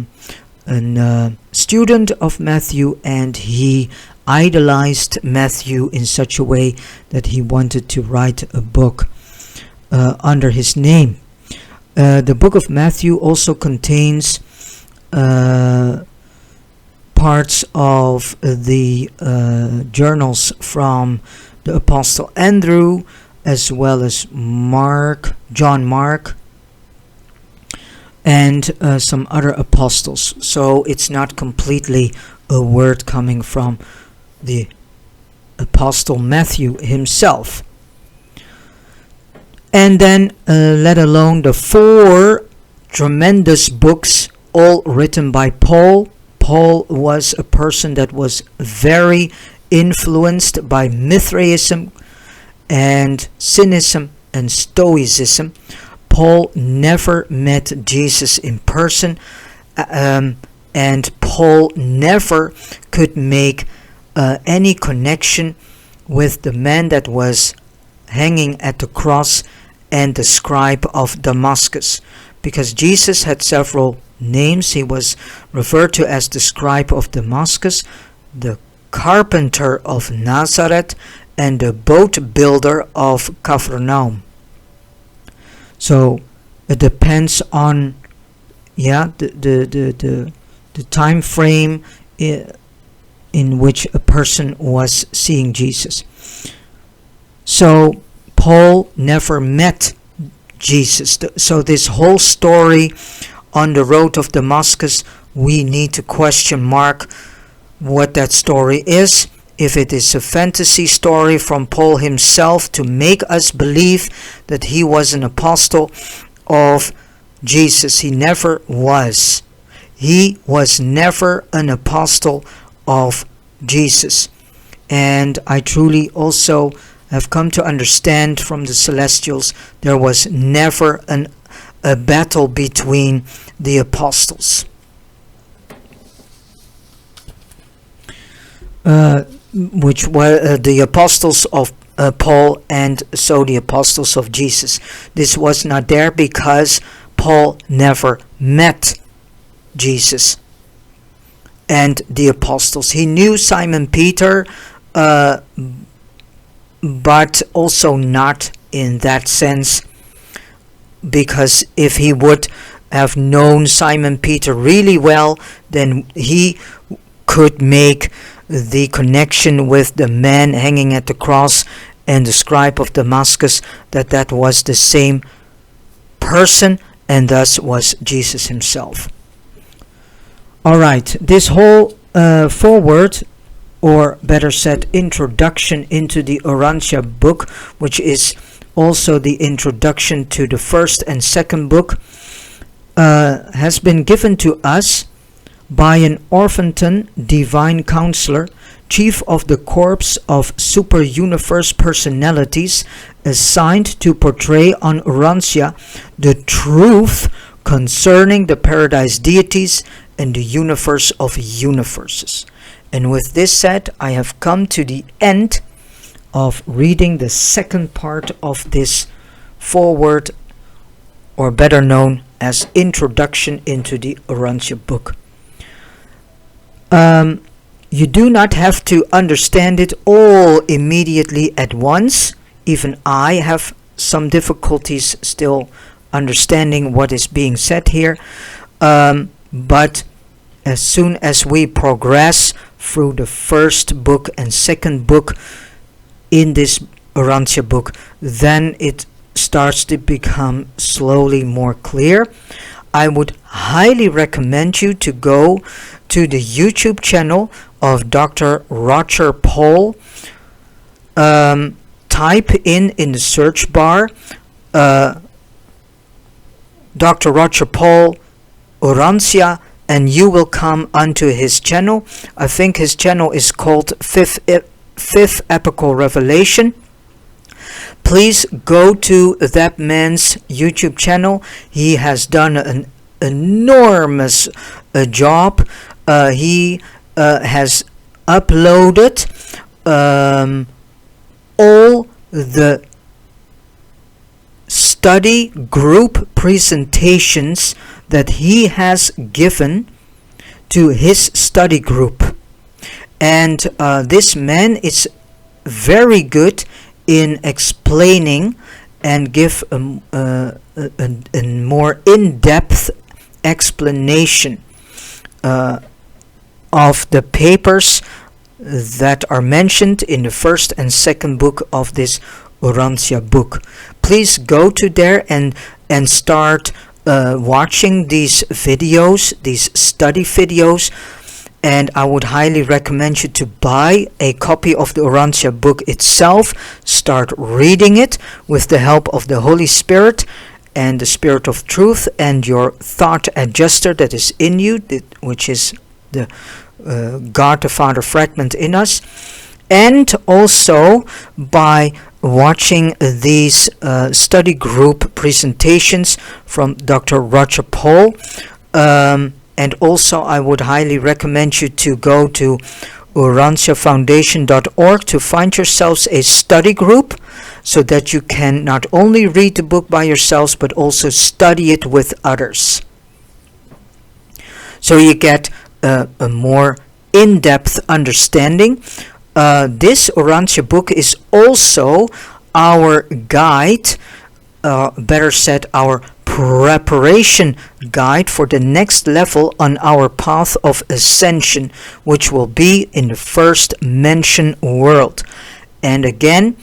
student of Matthew, and he idolized Matthew in such a way that he wanted to write a book under his name. The book of Matthew also contains parts of the journals from the Apostle Andrew, as well as John Mark, and some other apostles. So it's not completely a word coming from the Apostle Matthew himself. And then let alone the 4 tremendous books, all written by Paul. Paul was a person that was very influenced by Mithraism and Cynicism and Stoicism. Paul never met Jesus in person, and Paul never could make any connection with the man that was hanging at the cross and the scribe of Damascus, because Jesus had several names. He was referred to as the scribe of Damascus, the carpenter of Nazareth, and the boat builder of Capernaum. So it depends on the time frame in which a person was seeing Jesus. So Paul never met Jesus. So this whole story on the road of Damascus, we need to question mark what that story is. If it is a fantasy story from Paul himself to make us believe that he was an apostle of Jesus. He never was. He was never an apostle of Jesus. And I truly also have come to understand from the celestials, there was never a battle between the apostles. Which were the apostles of Paul and so the apostles of Jesus. This was not there because Paul never met Jesus and the apostles. He knew Simon Peter, but also not in that sense, because if he would have known Simon Peter really well, then he could make the connection with the man hanging at the cross and the scribe of Damascus, that was the same person, and thus was Jesus himself. Alright, this whole foreword, or better said introduction into the Urantia book, which is also the introduction to the first and second book, has been given to us by an Orvonton divine counselor, chief of the corps of super-universe personalities, assigned to portray on Urantia the truth concerning the paradise deities and the universe of universes. And with this said, I have come to the end of reading the second part of this foreword, or better known as introduction into the Urantia book. You do not have to understand it all immediately at once. Even I have some difficulties still understanding what is being said here. But as soon as we progress through the first book and second book in this Urantia book, then it starts to become slowly more clear. I would highly recommend you to go to the YouTube channel of Dr. Roger Paul. Type in the search bar Dr. Roger Paul Urantia, and you will come onto his channel. I think his channel is called Fifth Epical Revelation. Please go to that man's YouTube channel. He has done an enormous job. He has uploaded all the study group presentations that he has given to his study group. And this man is very good in explaining and give a more in-depth explanation of the papers that are mentioned in the first and second book of this Urantia book. Please go to there and start watching these videos, these study videos, and I would highly recommend you to buy a copy of the Urantia book itself. Start reading it with the help of the Holy Spirit and the Spirit of Truth and your thought adjuster that is in you, which is the God the Father fragment in us, and also by watching these study group presentations from Dr. Roger Paul. And also I would highly recommend you to go to urantiafoundation.org to find yourselves a study group, so that you can not only read the book by yourselves but also study it with others, so you get a more in-depth understanding. This Urantia book is also our guide, better said our preparation guide for the next level on our path of ascension, which will be in the first mentioned world. And again,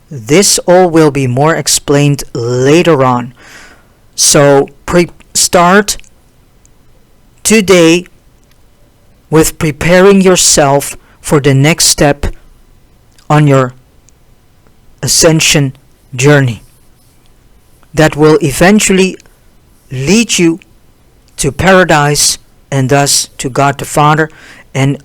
this all will be more explained later on. So start today with preparing yourself for the next step on your ascension journey that will eventually lead you to paradise and thus to God the Father. And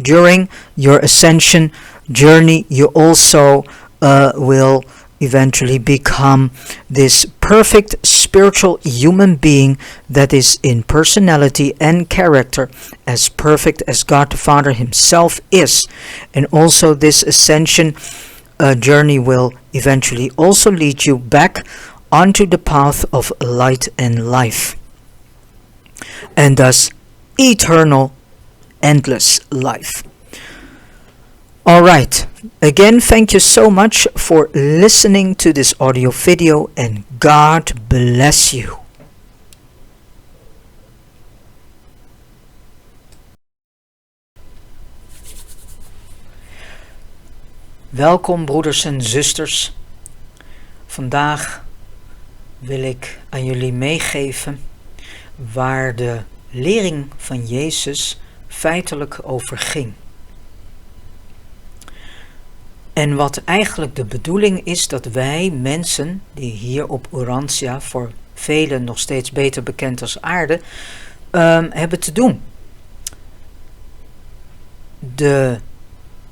during your ascension journey, you also will eventually become this perfect spiritual human being that is in personality and character as perfect as God the Father himself is. And also this ascension journey will eventually also lead you back onto the path of light and life, and thus eternal, endless life. Alright, again, thank you so much for listening to this audio video, and God bless you. Welkom broeders en zusters. Vandaag wil ik aan jullie meegeven waar de lering van Jezus feitelijk over ging. En wat eigenlijk de bedoeling is dat wij mensen die hier op Urantia, voor velen nog steeds beter bekend als aarde, hebben te doen. De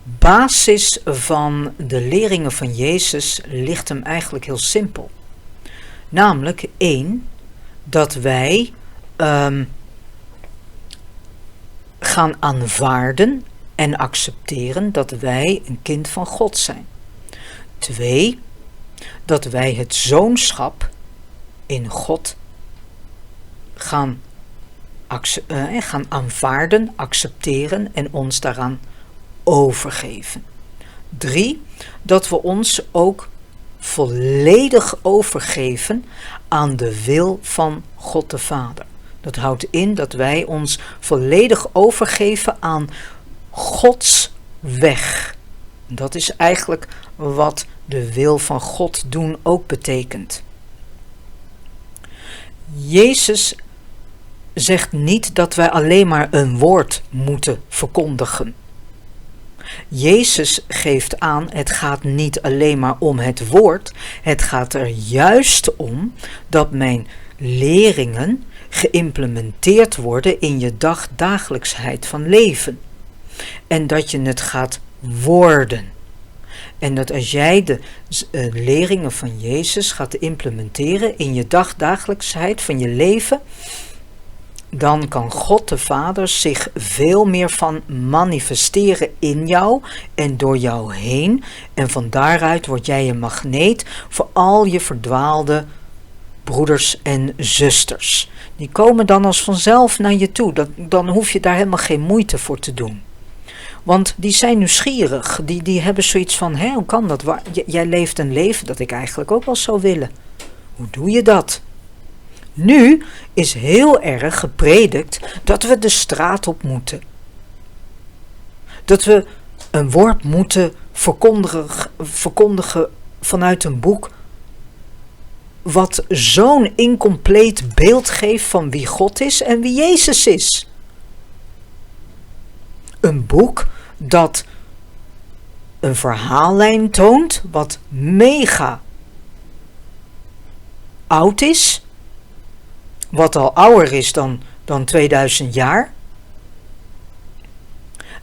basis van de leringen van Jezus ligt hem eigenlijk heel simpel. Namelijk 1, dat wij gaan aanvaarden en accepteren dat wij een kind van God zijn. 2, dat wij het zoonschap in God gaan aanvaarden, accepteren en ons daaraan overgeven. 3, dat we ons ook volledig overgeven aan de wil van God de Vader. Dat houdt in dat wij ons volledig overgeven aan Gods weg. Dat is eigenlijk wat de wil van God doen ook betekent. Jezus zegt niet dat wij alleen maar een woord moeten verkondigen. Jezus geeft aan, het gaat niet alleen maar om het woord, het gaat er juist om dat mijn leringen geïmplementeerd worden in je dagelijksheid van leven. En dat je het gaat worden. En dat als jij de leringen van Jezus gaat implementeren in je dagelijksheid van je leven, dan kan God de Vader zich veel meer van manifesteren in jou en door jou heen. En van daaruit word jij een magneet voor al je verdwaalde broeders en zusters. Die komen dan als vanzelf naar je toe. Dan hoef je daar helemaal geen moeite voor te doen. Want die zijn nieuwsgierig. Die hebben zoiets van, hoe kan dat? Jij leeft een leven dat ik eigenlijk ook wel zou willen. Hoe doe je dat? Nu is heel erg gepredikt dat we de straat op moeten. Dat we een woord moeten verkondigen vanuit een boek wat zo'n incompleet beeld geeft van wie God is en wie Jezus is. Een boek dat een verhaallijn toont wat mega oud is, wat al ouder is dan 2000 jaar,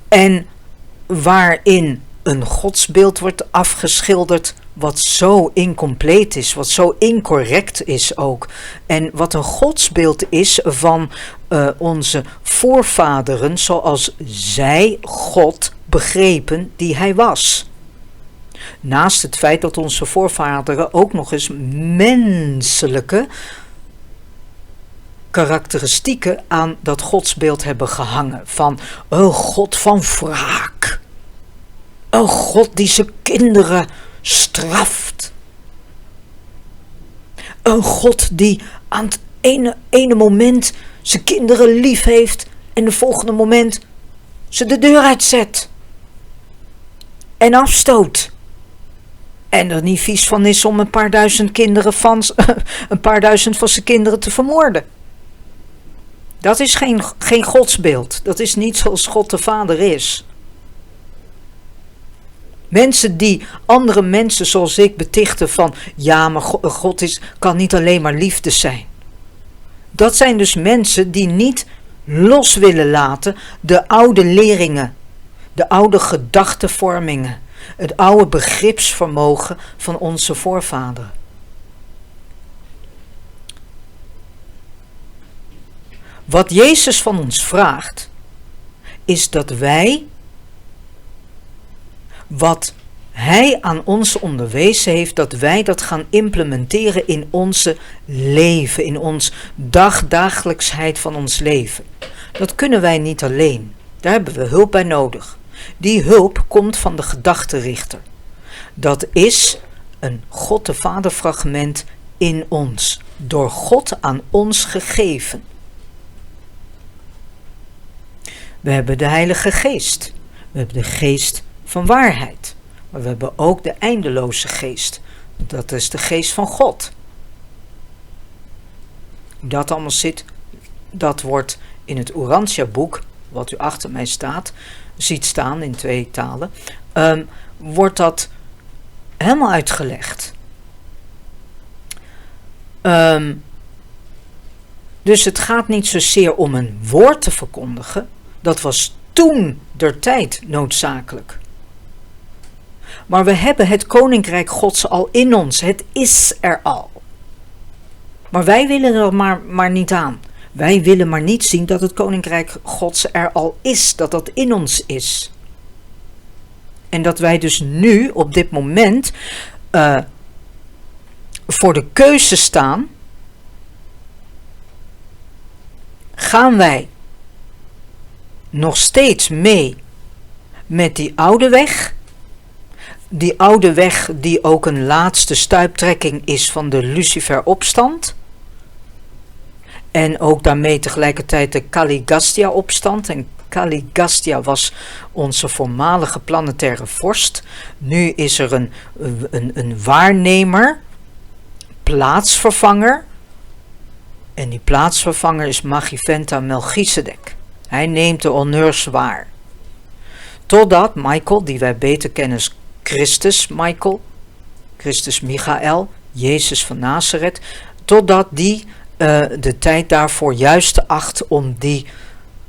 en waarin een godsbeeld wordt afgeschilderd wat zo incompleet is, wat zo incorrect is ook. En wat een godsbeeld is van onze voorvaderen zoals zij God begrepen die hij was. Naast het feit dat onze voorvaderen ook nog eens menselijke karakteristieken aan dat godsbeeld hebben gehangen. Van, God van wraak. God die zijn kinderen straft. Een God die aan het ene moment zijn kinderen lief heeft en de volgende moment ze de deur uitzet. En afstoot. En er niet vies van is om een paar duizend van zijn kinderen te vermoorden. Dat is geen godsbeeld. Dat is niet zoals God de Vader is. Mensen die andere mensen zoals ik betichten van, ja, maar God kan niet alleen maar liefde zijn. Dat zijn dus mensen die niet los willen laten de oude leringen, de oude gedachtenvormingen, Het oude begripsvermogen van onze voorvaderen. Wat Jezus van ons vraagt, is dat wij, wat Hij aan ons onderwezen heeft, dat wij dat gaan implementeren in onze leven, in ons dagdagelijksheid van ons leven. Dat kunnen wij niet alleen. Daar hebben we hulp bij nodig. Die hulp komt van de gedachtenrichter. Dat is een God de Vader fragment in ons, door God aan ons gegeven. We hebben de Heilige Geest. We hebben de geest van waarheid. Maar we hebben ook de eindeloze geest. Dat is de geest van God. Hoe dat allemaal zit, dat wordt in het Urantia boek, wat u achter mij ziet staan in 2 talen, wordt dat helemaal uitgelegd. Dus het gaat niet zozeer om een woord te verkondigen. Dat was toen der tijd noodzakelijk. Maar we hebben het koninkrijk Gods al in ons. Het is er al. Maar wij willen er maar niet aan. Wij willen maar niet zien dat het koninkrijk Gods er al is. Dat dat in ons is. En dat wij dus nu op dit moment voor de keuze staan. Gaan wij nog steeds mee met die oude weg? Die oude weg die ook een laatste stuiptrekking is van de Lucifer-opstand. En ook daarmee tegelijkertijd de Kaligastia-opstand. En Kaligastia was onze voormalige planetaire vorst. Nu is er een waarnemer, plaatsvervanger. En die plaatsvervanger is Magiventa Melchizedek. Hij neemt de honneurs waar. Totdat Michael, die wij beter kennen als Christus Michael, Christus Michael, Jezus van Nazareth, totdat die de tijd daarvoor juist acht om die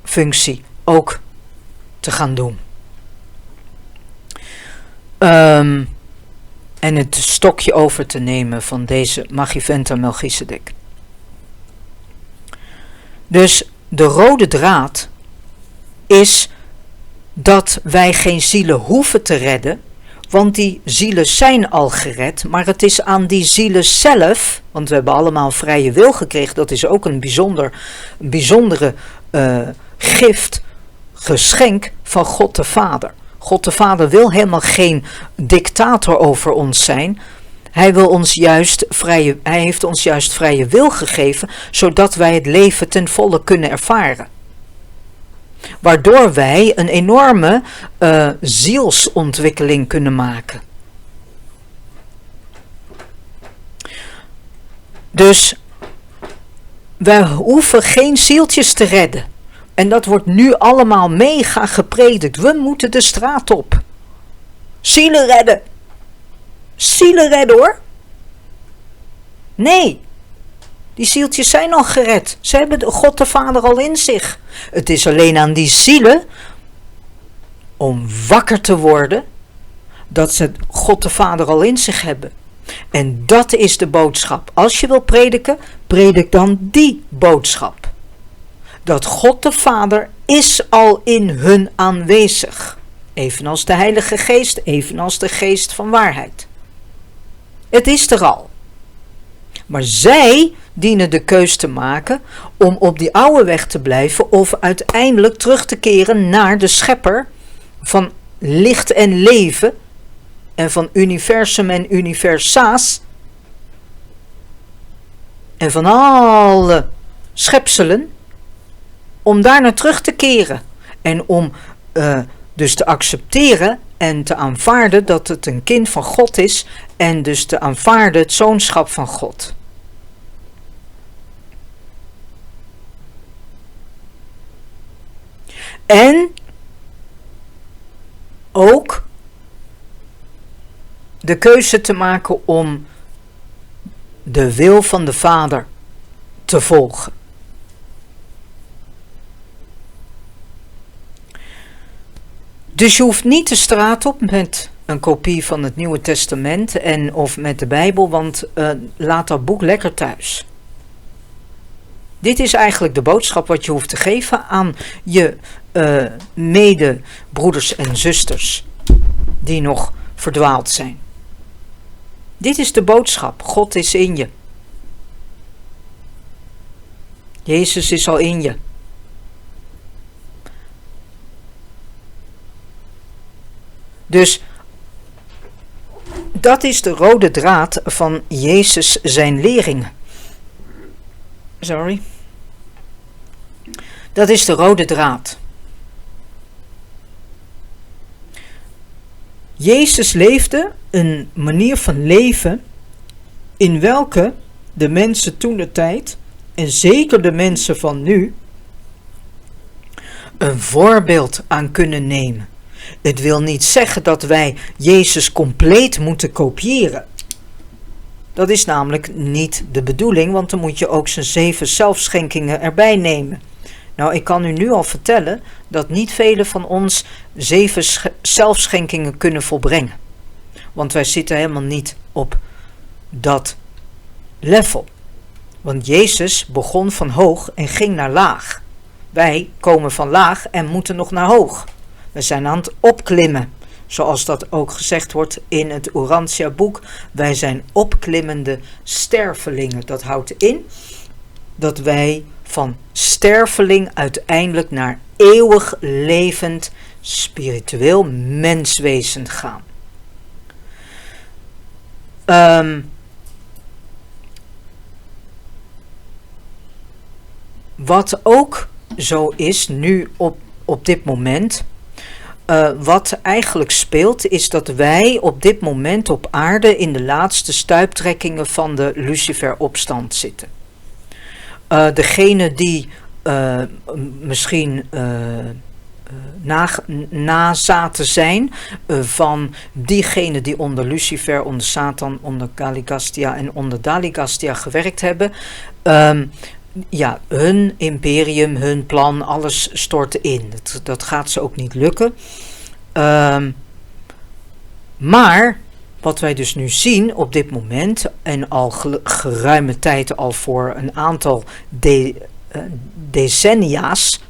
functie ook te gaan doen. En het stokje over te nemen van deze Magiventa Melchizedek. Dus de rode draad is dat wij geen zielen hoeven te redden, want die zielen zijn al gered, maar het is aan die zielen zelf, want we hebben allemaal vrije wil gekregen, dat is ook een bijzondere gift, geschenk van God de Vader. God de Vader wil helemaal geen dictator over ons zijn. Hij heeft ons juist vrije wil gegeven, zodat wij het leven ten volle kunnen ervaren. Waardoor wij een enorme zielsontwikkeling kunnen maken. Dus wij hoeven geen zieltjes te redden. En dat wordt nu allemaal mega gepredikt. We moeten de straat op. Zielen redden. Zielen redden hoor. Nee. Die zieltjes zijn al gered. Ze hebben de God de Vader al in zich. Het is alleen aan die zielen om wakker te worden dat ze God de Vader al in zich hebben. En dat is de boodschap. Als je wil prediken, predik dan die boodschap. Dat God de Vader is al in hun aanwezig. Evenals de Heilige Geest, evenals de Geest van waarheid. Het is er al. Maar zij dienen de keus te maken om op die oude weg te blijven of uiteindelijk terug te keren naar de schepper van licht en leven en van universum en universa's en van alle schepselen, om daar naar terug te keren en om dus te accepteren en te aanvaarden dat het een kind van God is en dus te aanvaarden het zoonschap van God. En ook de keuze te maken om de wil van de Vader te volgen. Dus je hoeft niet de straat op met een kopie van het Nieuwe Testament of met de Bijbel, want laat dat boek lekker thuis. Dit is eigenlijk de boodschap wat je hoeft te geven aan je medebroeders en zusters die nog verdwaald zijn. Dit is de boodschap. God is in je. Jezus is al in je. Dus dat is de rode draad van Jezus zijn leringen. Dat is de rode draad. Jezus leefde een manier van leven in welke de mensen toentertijd, en zeker de mensen van nu, een voorbeeld aan kunnen nemen. Het wil niet zeggen dat wij Jezus compleet moeten kopiëren. Dat is namelijk niet de bedoeling, want dan moet je ook zijn 7 zelfschenkingen erbij nemen. Nou, ik kan u nu al vertellen dat niet velen van ons 7 zelfschenkingen kunnen volbrengen. Want wij zitten helemaal niet op dat level. Want Jezus begon van hoog en ging naar laag. Wij komen van laag en moeten nog naar hoog. We zijn aan het opklimmen. Zoals dat ook gezegd wordt in het Urantia Boek. Wij zijn opklimmende stervelingen. Dat houdt in dat wij van sterveling uiteindelijk naar eeuwig levend spiritueel menswezen gaan. Wat ook zo is nu op dit moment, wat eigenlijk speelt, is dat wij op dit moment op aarde in de laatste stuiptrekkingen van de Lucifer-opstand zitten. Degene die misschien nazaten zijn van diegene die onder Lucifer, onder Satan, onder Caligastia en onder Daligastia gewerkt hebben, hun imperium, hun plan, alles stort in. Dat gaat ze ook niet lukken. Maar wat wij dus nu zien op dit moment, en al geruime tijd al voor een aantal decennia's,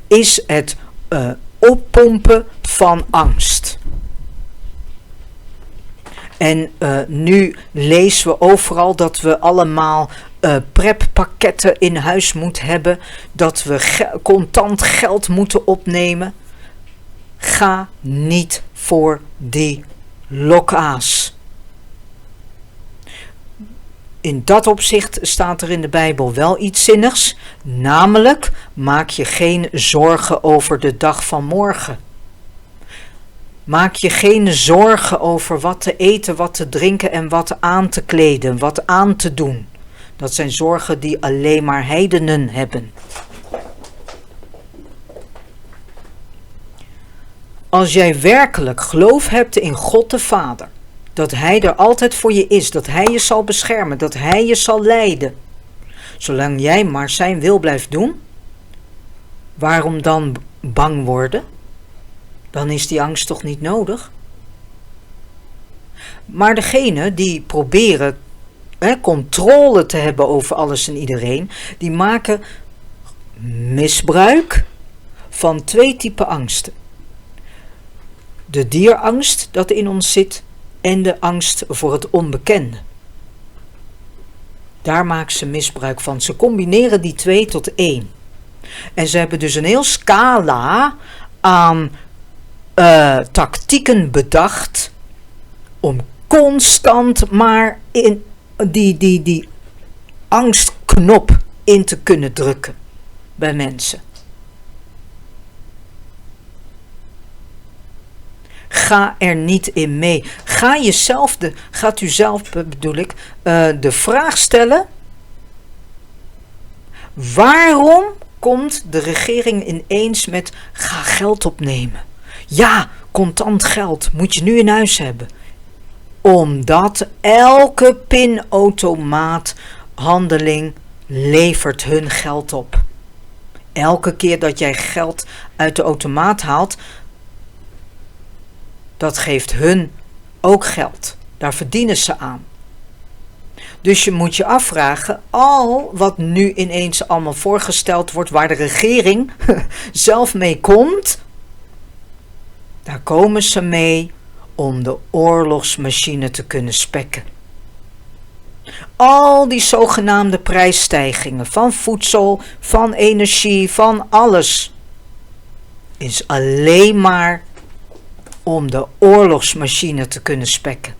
is het oppompen van angst. En nu lezen we overal dat we allemaal preppakketten in huis moeten hebben, dat we contant geld moeten opnemen. Ga niet voor die lokaas. In dat opzicht staat er in de Bijbel wel iets zinnigs, namelijk maak je geen zorgen over de dag van morgen. Maak je geen zorgen over wat te eten, wat te drinken en wat aan te kleden, wat aan te doen. Dat zijn zorgen die alleen maar heidenen hebben. Als jij werkelijk geloof hebt in God de Vader, dat Hij er altijd voor je is, dat Hij je zal beschermen, dat Hij je zal leiden, zolang jij maar zijn wil blijft doen, waarom dan bang worden? Dan is die angst toch niet nodig? Maar degene die proberen controle te hebben over alles en iedereen, die maken misbruik van 2 typen angsten. De dierangst dat in ons zit en de angst voor het onbekende. Daar maken ze misbruik van. Ze combineren die 2 tot 1. En ze hebben dus een heel scala aan tactieken bedacht om constant maar in die angstknop in te kunnen drukken bij mensen. Ga er niet in mee. Gaat u zelf de vraag stellen: waarom komt de regering ineens met ga geld opnemen? Ja, contant geld moet je nu in huis hebben. Omdat elke pinautomaat handeling levert hun geld op. Elke keer dat jij geld uit de automaat haalt, dat geeft hun ook geld. Daar verdienen ze aan. Dus je moet je afvragen, al wat nu ineens allemaal voorgesteld wordt, waar de regering zelf mee komt, daar komen ze mee om de oorlogsmachine te kunnen spekken. Al die zogenaamde prijsstijgingen van voedsel, van energie, van alles, is alleen maar om de oorlogsmachine te kunnen spekken.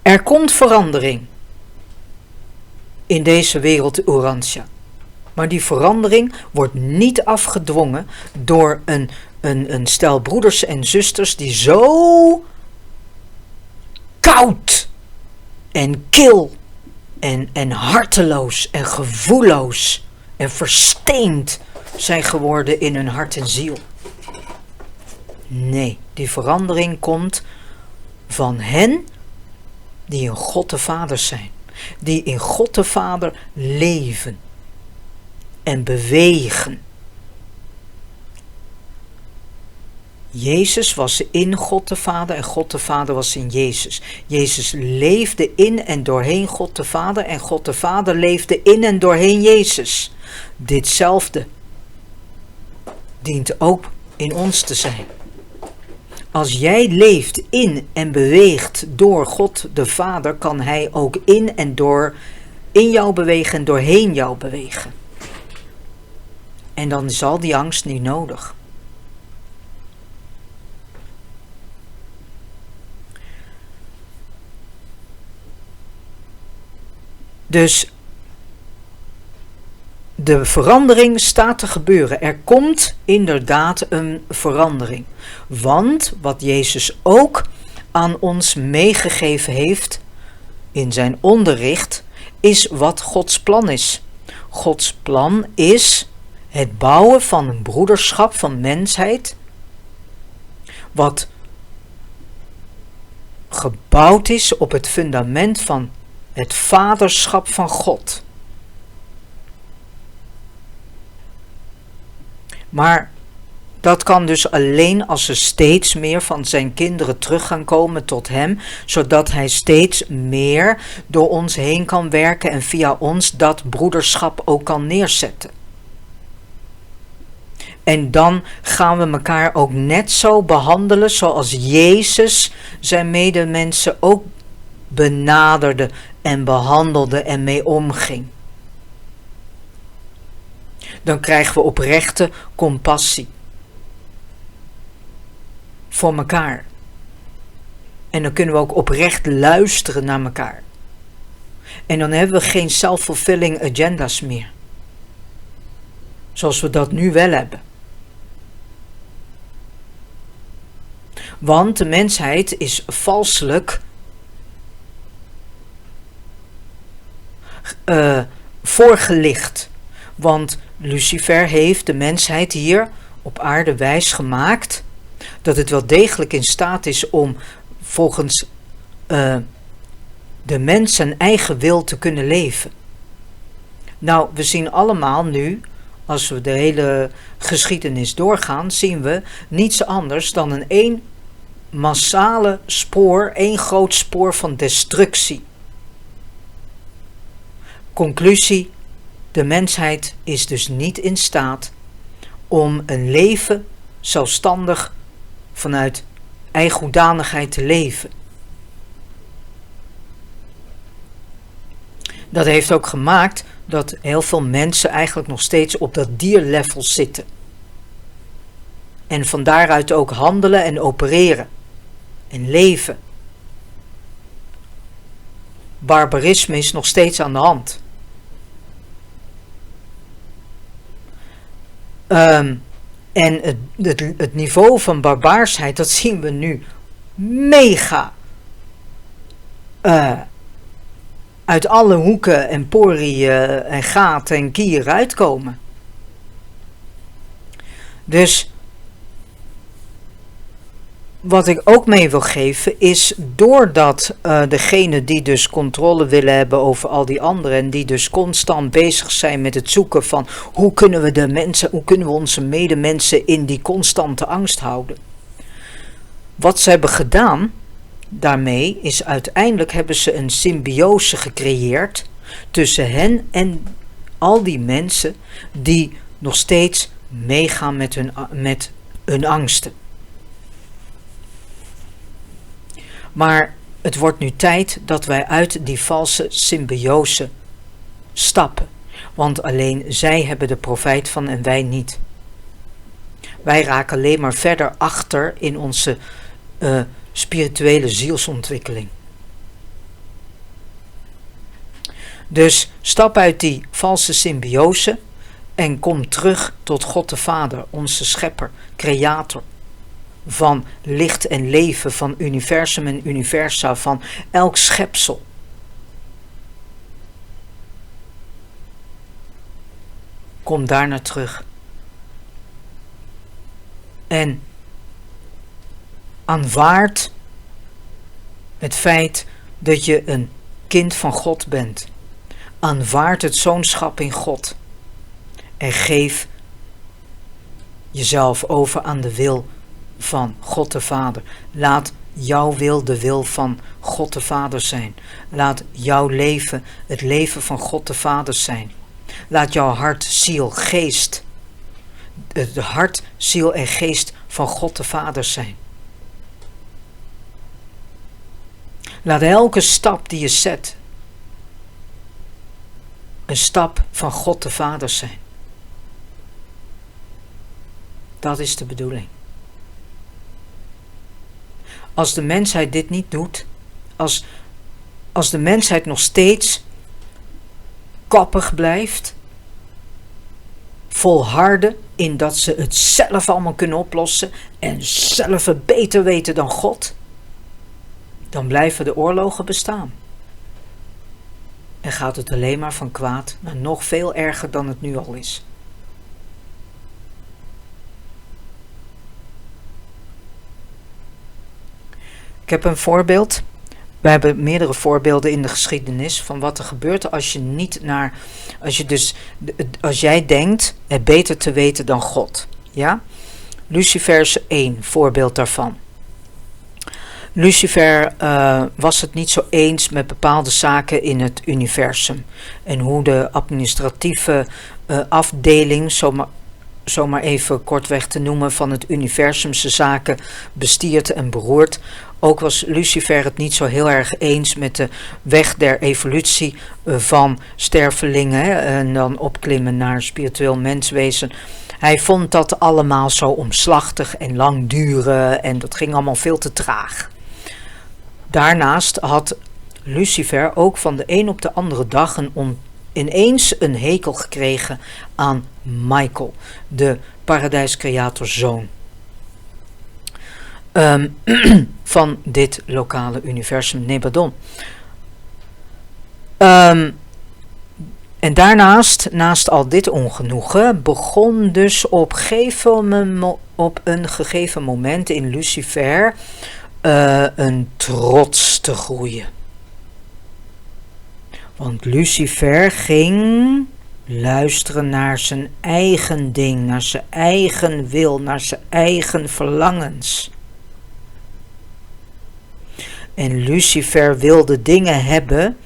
Er komt verandering in deze wereld Urantia. Maar die verandering wordt niet afgedwongen door een stel broeders en zusters die zo koud en kil en harteloos en gevoelloos en versteend zijn geworden in hun hart en ziel. Nee, die verandering komt van hen die in God de Vader zijn. Die in God de Vader leven en bewegen. Jezus was in God de Vader en God de Vader was in Jezus. Jezus leefde in en doorheen God de Vader en God de Vader leefde in en doorheen Jezus. Ditzelfde dient ook in ons te zijn. Als jij leeft in en beweegt door God de Vader, kan Hij ook in jou bewegen en doorheen jou bewegen. En dan is al die angst niet nodig. Dus de verandering staat te gebeuren. Er komt inderdaad een verandering. Want wat Jezus ook aan ons meegegeven heeft in zijn onderricht, is wat Gods plan is. Gods plan is het bouwen van een broederschap van mensheid, wat gebouwd is op het fundament van het vaderschap van God. Maar dat kan dus alleen als er steeds meer van zijn kinderen terug gaan komen tot hem, zodat hij steeds meer door ons heen kan werken en via ons dat broederschap ook kan neerzetten. En dan gaan we elkaar ook net zo behandelen zoals Jezus zijn medemensen ook benaderde en behandelde en mee omging. Dan krijgen we oprechte compassie voor elkaar. En dan kunnen we ook oprecht luisteren naar elkaar. En dan hebben we geen self-fulfilling agendas meer. Zoals we dat nu wel hebben. Want de mensheid is valselijk voorgelicht. Want Lucifer heeft de mensheid hier op aarde wijs gemaakt dat het wel degelijk in staat is om volgens de mens zijn eigen wil te kunnen leven. Nou, we zien allemaal nu, als we de hele geschiedenis doorgaan, zien we niets anders dan één massale spoor, één groot spoor van destructie. Conclusie: de mensheid is dus niet in staat om een leven zelfstandig vanuit eigen hoedanigheid te leven. Dat heeft ook gemaakt dat heel veel mensen eigenlijk nog steeds op dat dierlevel zitten. En van daaruit ook handelen en opereren en leven. Barbarisme is nog steeds aan de hand. En het niveau van barbaarsheid, dat zien we nu mega uit alle hoeken en poriën en gaten en kieren uitkomen. wat ik ook mee wil geven is, doordat degene die dus controle willen hebben over al die anderen en die dus constant bezig zijn met het zoeken van hoe kunnen we onze medemensen in die constante angst houden. Wat ze hebben gedaan daarmee is uiteindelijk hebben ze een symbiose gecreëerd tussen hen en al die mensen die nog steeds meegaan met hun angsten. Maar het wordt nu tijd dat wij uit die valse symbiose stappen. Want alleen zij hebben de profijt van en wij niet. Wij raken alleen maar verder achter in onze spirituele zielsontwikkeling. Dus stap uit die valse symbiose en kom terug tot God de Vader, onze schepper, creator. Van licht en leven, van universum en universa, van elk schepsel. Kom daar naar terug. En aanvaard het feit dat je een kind van God bent. Aanvaard het zoonschap in God. En geef jezelf over aan de wil van God de Vader. Laat jouw wil de wil van God de Vader zijn. Laat jouw leven het leven van God de Vader zijn. Laat jouw hart, ziel, geest, het hart, ziel en geest van God de Vader zijn. Laat elke stap die je zet een stap van God de Vader zijn. Dat is de bedoeling. Als de mensheid dit niet doet, als de mensheid nog steeds koppig blijft, volharden in dat ze het zelf allemaal kunnen oplossen en zelf het beter weten dan God, dan blijven de oorlogen bestaan. En gaat het alleen maar van kwaad naar nog veel erger dan het nu al is. Ik heb een voorbeeld. We hebben meerdere voorbeelden in de geschiedenis van wat er gebeurt als jij denkt het beter te weten dan God. Ja? Lucifer is 1 voorbeeld daarvan. Lucifer was het niet zo eens met bepaalde zaken in het universum. En hoe de administratieve afdeling, zomaar even kortweg te noemen, van het universum zijn zaken bestiert en beroert. Ook was Lucifer het niet zo heel erg eens met de weg der evolutie van stervelingen en dan opklimmen naar spiritueel menswezen. Hij vond dat allemaal zo omslachtig en lang duren en dat ging allemaal veel te traag. Daarnaast had Lucifer ook van de een op de andere dag ineens een hekel gekregen aan Michael, de paradijscreatorzoon. Van dit lokale universum Nebadon. En daarnaast, naast al dit ongenoegen, begon dus op een gegeven moment in Lucifer een trots te groeien. Want Lucifer ging luisteren naar zijn eigen ding, naar zijn eigen wil, naar zijn eigen verlangens. En Lucifer wilde dingen hebben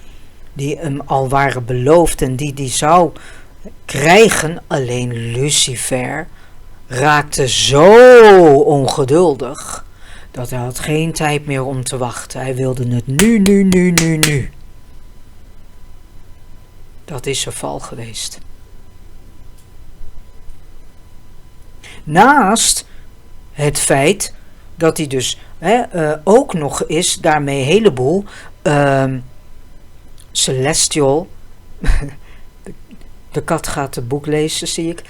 die hem al waren beloofd en die zou krijgen. Alleen Lucifer raakte zo ongeduldig dat hij had geen tijd meer om te wachten. Hij wilde het nu. Dat is zijn val geweest. Naast het feit dat hij dus ook nog is daarmee een heleboel celestial. De kat gaat het boek lezen, zie ik.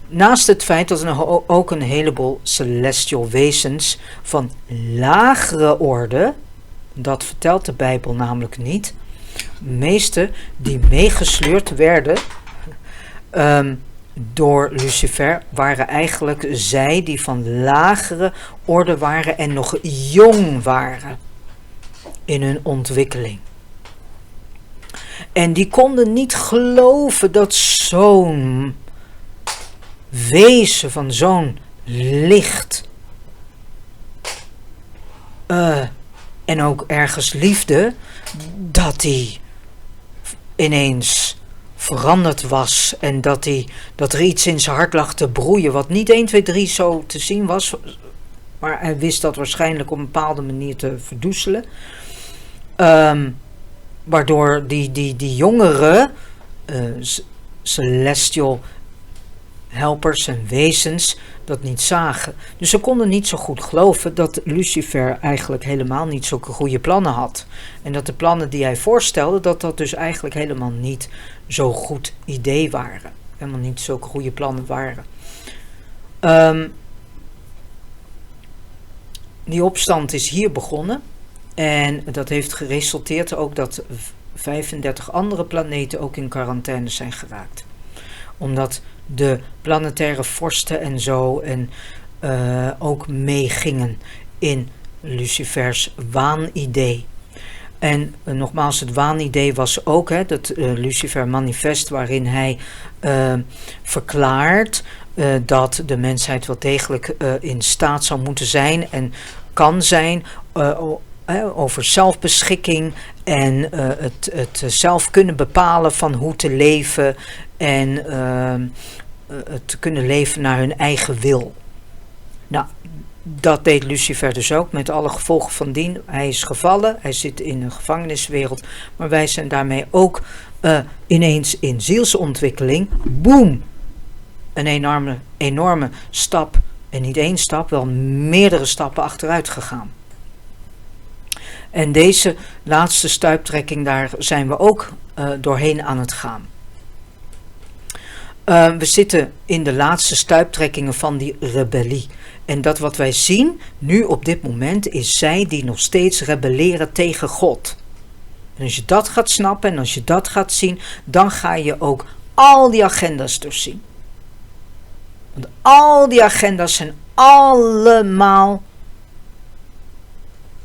Naast het feit dat er ook een heleboel celestial wezens van lagere orde, dat vertelt de Bijbel namelijk niet, de meeste die meegesleurd werden door Lucifer waren eigenlijk zij die van lagere orde waren en nog jong waren in hun ontwikkeling. En die konden niet geloven dat zo'n wezen van zo'n licht en ook ergens liefde, dat die ineens veranderd was en dat er iets in zijn hart lag te broeien wat niet 1, 2, 3 zo te zien was, maar hij wist dat waarschijnlijk op een bepaalde manier te verdoezelen. Waardoor die jongere celestial helpers en wezens dat niet zagen. Dus ze konden niet zo goed geloven dat Lucifer eigenlijk helemaal niet zulke goede plannen had. En dat de plannen die hij voorstelde, dat dus eigenlijk helemaal niet zo'n goed idee waren. Helemaal niet zulke goede plannen waren. Die opstand is hier begonnen. En dat heeft geresulteerd ook dat 35 andere planeten ook in quarantaine zijn geraakt. Omdat de planetaire vorsten en zo en ook meegingen in Lucifers waanidee. En nogmaals, het waanidee was ook dat Lucifer manifest waarin hij verklaart dat de mensheid wel degelijk in staat zou moeten zijn en kan zijn over zelfbeschikking en het zelf kunnen bepalen van hoe te leven en het kunnen leven naar hun eigen wil. Nou, dat deed Lucifer dus ook met alle gevolgen van dien. Hij is gevallen, hij zit in een gevangeniswereld, maar wij zijn daarmee ook ineens in zielsontwikkeling. Boom! Een enorme stap, en niet één stap, wel meerdere stappen achteruit gegaan. En deze laatste stuiptrekking, daar zijn we ook doorheen aan het gaan. We zitten in de laatste stuiptrekkingen van die rebellie. En dat wat wij zien nu op dit moment is zij die nog steeds rebelleren tegen God. En als je dat gaat snappen en als je dat gaat zien, dan ga je ook al die agenda's doorzien. Want al die agenda's zijn allemaal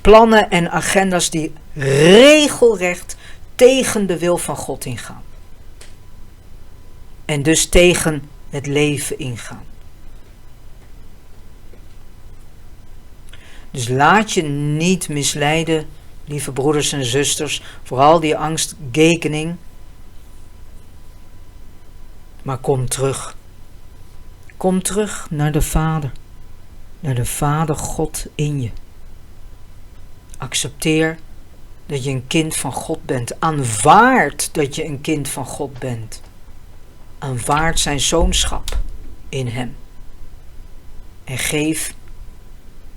plannen en agenda's die regelrecht tegen de wil van God ingaan. En dus tegen het leven ingaan. Dus laat je niet misleiden, lieve broeders en zusters, vooral die angstgekening. Maar kom terug. Kom terug naar de Vader. Naar de Vader God in je. Accepteer dat je een kind van God bent. Aanvaard dat je een kind van God bent. Aanvaard zijn zoonschap in hem. En geef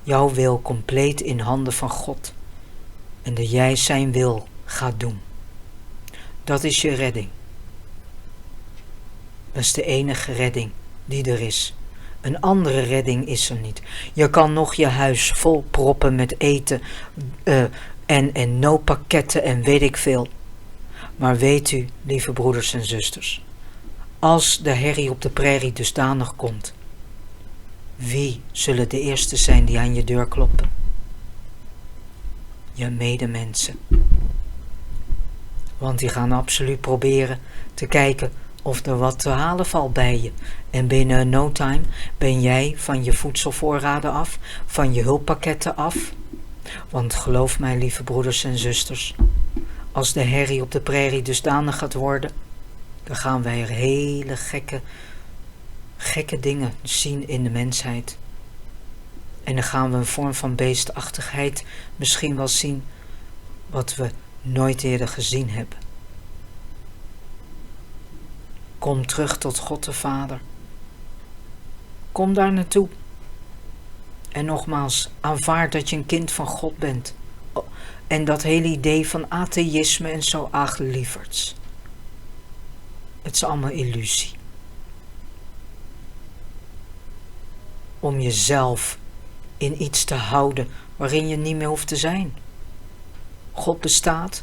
jouw wil compleet in handen van God. En dat jij zijn wil gaat doen. Dat is je redding. Dat is de enige redding die er is. Een andere redding is er niet. Je kan nog je huis vol proppen met eten en noodpakketten en weet ik veel. Maar weet u, lieve broeders en zusters, als de herrie op de prairie dusdanig komt, wie zullen de eerste zijn die aan je deur kloppen? Je medemensen. Want die gaan absoluut proberen te kijken of er wat te halen valt bij je. En binnen no time ben jij van je voedselvoorraden af, van je hulppakketten af. Want geloof mij, lieve broeders en zusters, als de herrie op de prairie dusdanig gaat worden, dan gaan wij er hele gekke dingen zien in de mensheid. En dan gaan we een vorm van beestachtigheid misschien wel zien wat we nooit eerder gezien hebben. Kom terug tot God de Vader. Kom daar naartoe. En nogmaals, aanvaard dat je een kind van God bent. En dat hele idee van atheïsme en zo, ach lieverds. Het is allemaal illusie. Om jezelf in iets te houden waarin je niet meer hoeft te zijn. God bestaat.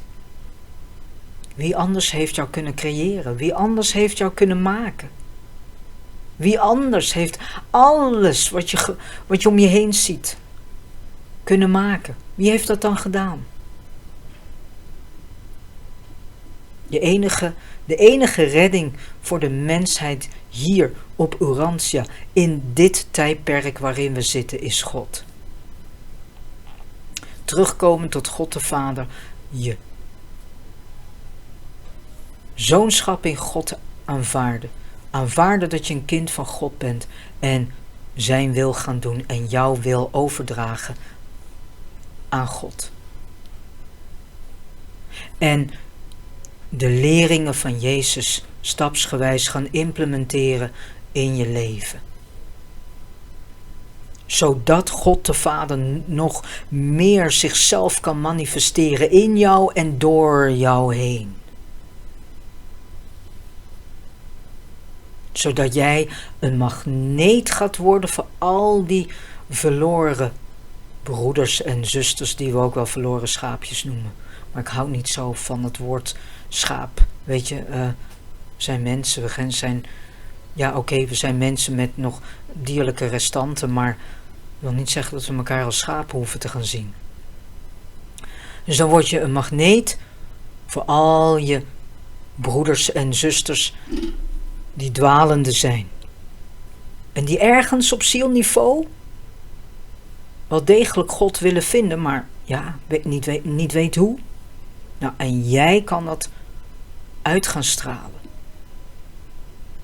Wie anders heeft jou kunnen creëren? Wie anders heeft jou kunnen maken? Wie anders heeft alles wat je om je heen ziet kunnen maken? Wie heeft dat dan gedaan? De enige redding voor de mensheid hier op Urantia, in dit tijdperk waarin we zitten, is God. Terugkomen tot God de Vader, je zoonschap in God aanvaarden. Aanvaarden dat je een kind van God bent en zijn wil gaan doen en jouw wil overdragen aan God. En de leringen van Jezus stapsgewijs gaan implementeren in je leven. Zodat God de Vader nog meer zichzelf kan manifesteren in jou en door jou heen. Zodat jij een magneet gaat worden voor al die verloren broeders en zusters, die we ook wel verloren schaapjes noemen. Maar ik hou niet zo van het woord schaap. Weet je, zijn mensen, we zijn mensen met nog dierlijke restanten, maar dat wil niet zeggen dat we elkaar als schapen hoeven te gaan zien. Dus dan word je een magneet voor al je broeders en zusters die dwalende zijn. En die ergens op zielniveau wel degelijk God willen vinden, maar ja, niet weet hoe. Nou, en jij kan dat uit gaan stralen.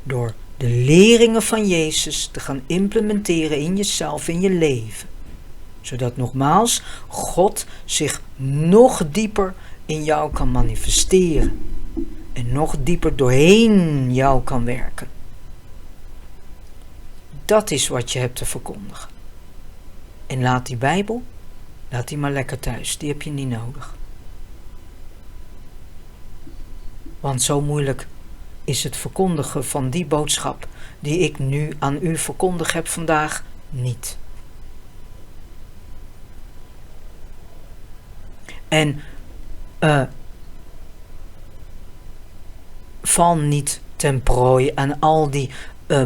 Door de leringen van Jezus te gaan implementeren in jezelf, in je leven. Zodat nogmaals God zich nog dieper in jou kan manifesteren. En nog dieper doorheen jou kan werken. Dat is wat je hebt te verkondigen. En laat die Bijbel, laat die maar lekker thuis. Die heb je niet nodig. Want zo moeilijk is het verkondigen van die boodschap die ik nu aan u verkondigd heb vandaag niet. En val niet ten prooi aan al die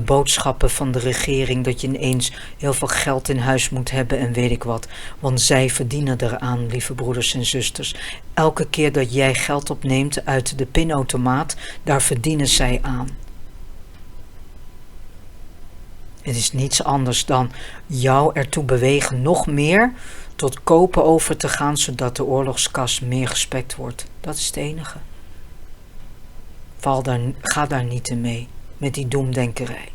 boodschappen van de regering dat je ineens heel veel geld in huis moet hebben en weet ik wat. Want zij verdienen eraan, lieve broeders en zusters. Elke keer dat jij geld opneemt uit de pinautomaat, daar verdienen zij aan. Het is niets anders dan jou ertoe bewegen nog meer tot kopen over te gaan, zodat de oorlogskas meer gespekt wordt. Dat is het enige. Ga daar niet in mee, met die doemdenkerij.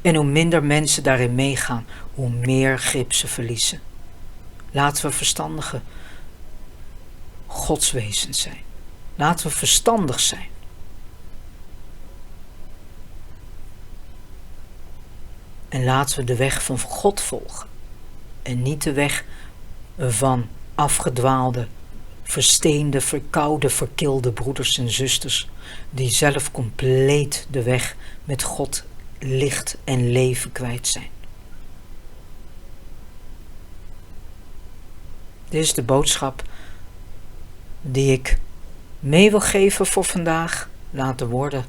En hoe minder mensen daarin meegaan, hoe meer grip ze verliezen. Laten we verstandige godswezens zijn. Laten we verstandig zijn. En laten we de weg van God volgen. En niet de weg van afgedwaalde, versteende, verkoude, verkilde broeders en zusters, die zelf compleet de weg met God, licht en leven kwijt zijn. Dit is de boodschap die ik mee wil geven voor vandaag. Laat de woorden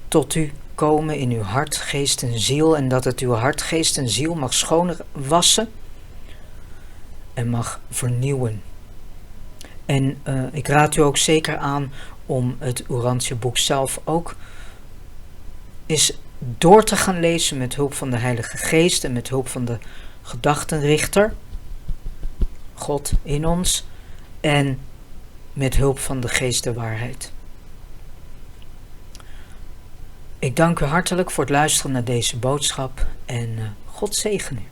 tot u komen in uw hart, geest en ziel, en dat het uw hart, geest en ziel mag schoonwassen en mag vernieuwen. En ik raad u ook zeker aan om het Urantia boek zelf ook eens door te gaan lezen met hulp van de Heilige Geest en met hulp van de gedachtenrichter, God in ons, en met hulp van de Geest der waarheid. Ik dank u hartelijk voor het luisteren naar deze boodschap en God zegen u.